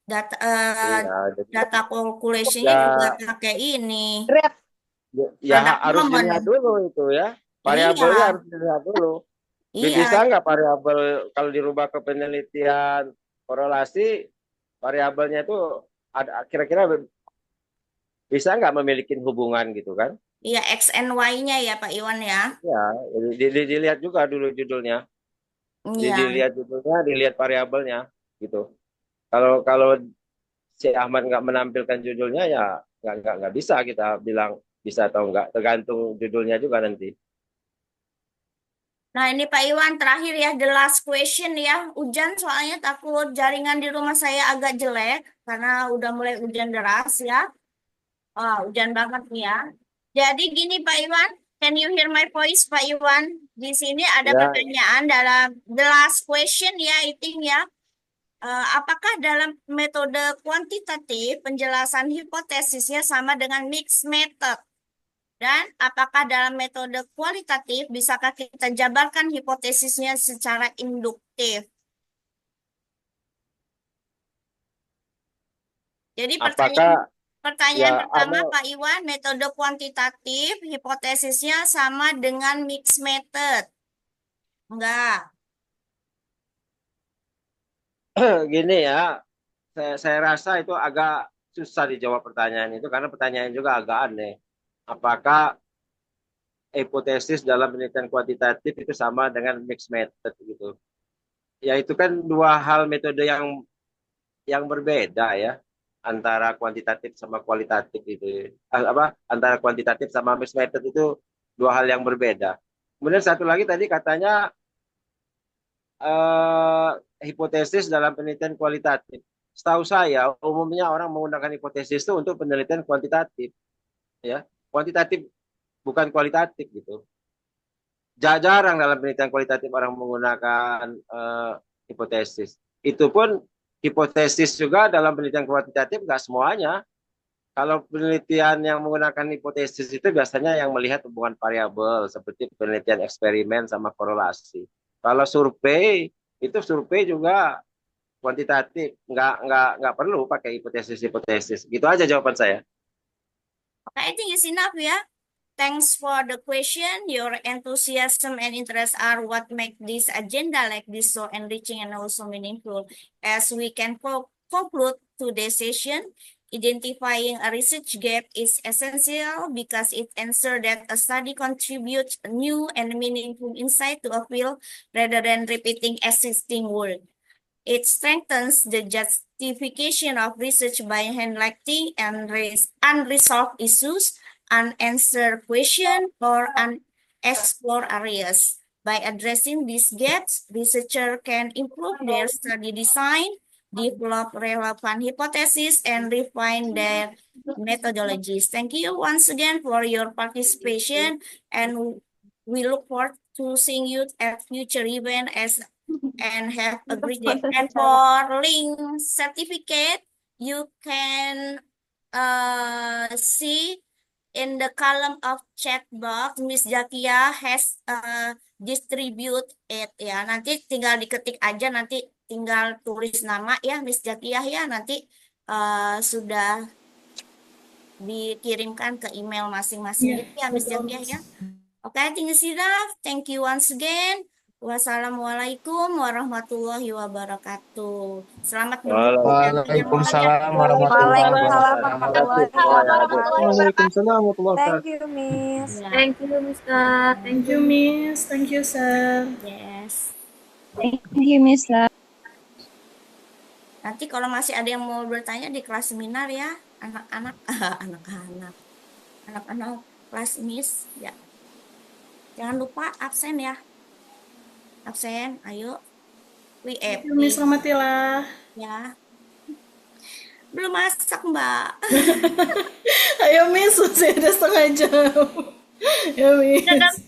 data Iya, jadi data calculationnya juga ya pakai ini ya product harus dilihat moment. dulu itu ya. Iya, Variabelnya harus dilihat dulu. Bisa iya, nggak variabel kalau dirubah ke penelitian korelasi variabelnya itu ada kira-kira bisa nggak memiliki hubungan gitu kan? iya X and Y-nya ya Pak Iwan ya. Ya, jadi dilihat juga dulu judulnya. Iya. Dilihat judulnya, dilihat variabelnya gitu. Kalau kalau si Ahmad nggak menampilkan judulnya ya nggak bisa kita bilang bisa atau nggak, tergantung judulnya juga nanti. Nah, ini Pak Iwan terakhir ya, the last question ya. Hujan soalnya takut jaringan di rumah saya agak jelek karena udah mulai hujan deras ya. Oh, hujan banget nih ya. Jadi gini Pak Iwan, can you hear my voice Pak Iwan? Di sini ada Ya, pertanyaan dalam the last question ya, I think ya. Apakah dalam metode kuantitatif penjelasan hipotesisnya sama dengan mixed method? Dan apakah dalam metode kualitatif bisakah kita jabarkan hipotesisnya secara induktif? Jadi pertanyaan apakah pertanyaan ya pertama Pak Iwan, metode kuantitatif hipotesisnya sama dengan mixed method? Enggak. gini ya, saya rasa itu agak susah dijawab pertanyaan itu karena pertanyaan juga agak aneh. Apakah hipotesis dalam penelitian kuantitatif itu sama dengan mixed method gitu. Ya itu kan dua hal metode yang berbeda ya, antara kuantitatif sama kualitatif itu. Antara kuantitatif sama mixed method itu dua hal yang berbeda. Kemudian satu lagi tadi katanya hipotesis dalam penelitian kualitatif. Setahu saya umumnya orang menggunakan hipotesis itu untuk penelitian kuantitatif ya. Kuantitatif bukan kualitatif gitu. Jarang dalam penelitian kualitatif orang menggunakan hipotesis. Itu pun hipotesis juga dalam penelitian kuantitatif nggak semuanya. Kalau penelitian yang menggunakan hipotesis itu biasanya yang melihat hubungan variabel seperti penelitian eksperimen sama korelasi. Kalau survei itu survei juga kuantitatif, nggak perlu pakai hipotesis. Gitu aja jawaban saya. Okay, I think it's enough, yeah. Thanks for the question. Your enthusiasm and interest are what make this agenda like this so enriching and also meaningful. As we can conclude today's session, identifying a research gap is essential because it ensures that a study contributes new and meaningful insight to a field rather than repeating existing work. It strengthens the justification of research by highlighting and unresolved issues, unanswered questions, or unexplored areas. By addressing these gaps, researchers can improve their study design, develop relevant hypotheses, and refine their methodologies. Thank you once again for your participation, and we look forward to seeing you at future events and have a great day. And for link certificate, you can see in the column of chat box, Miss Zakia has distribute it ya. Nanti tinggal diketik aja, nanti tinggal tulis nama ya Miss Zakia ya. Nanti sudah dikirimkan ke email masing-masing gitu ya Miss Zakia ya. Oke, I think it's enough. Thank you once again. Wassalamualaikum warahmatullahi wabarakatuh. Selamat Waalaikumsalam warahmatullahi wabarakatuh. Waalaikumsalam warahmatullahi wabarakatuh. Thank you, Miss. Ya. Thank you, Mister. Thank you, Miss. Thank you, Sir. Yes. Thank you, Miss. Nanti kalau masih ada yang mau bertanya di kelas seminar ya, anak-anak kelas Miss ya. Jangan lupa absen ya. Absen, ayo. Thank you, Miss Ramatila. Ya. Belum masak, Mbak. Ayo, Miss, masih ada setengah jam. Ya, Miss.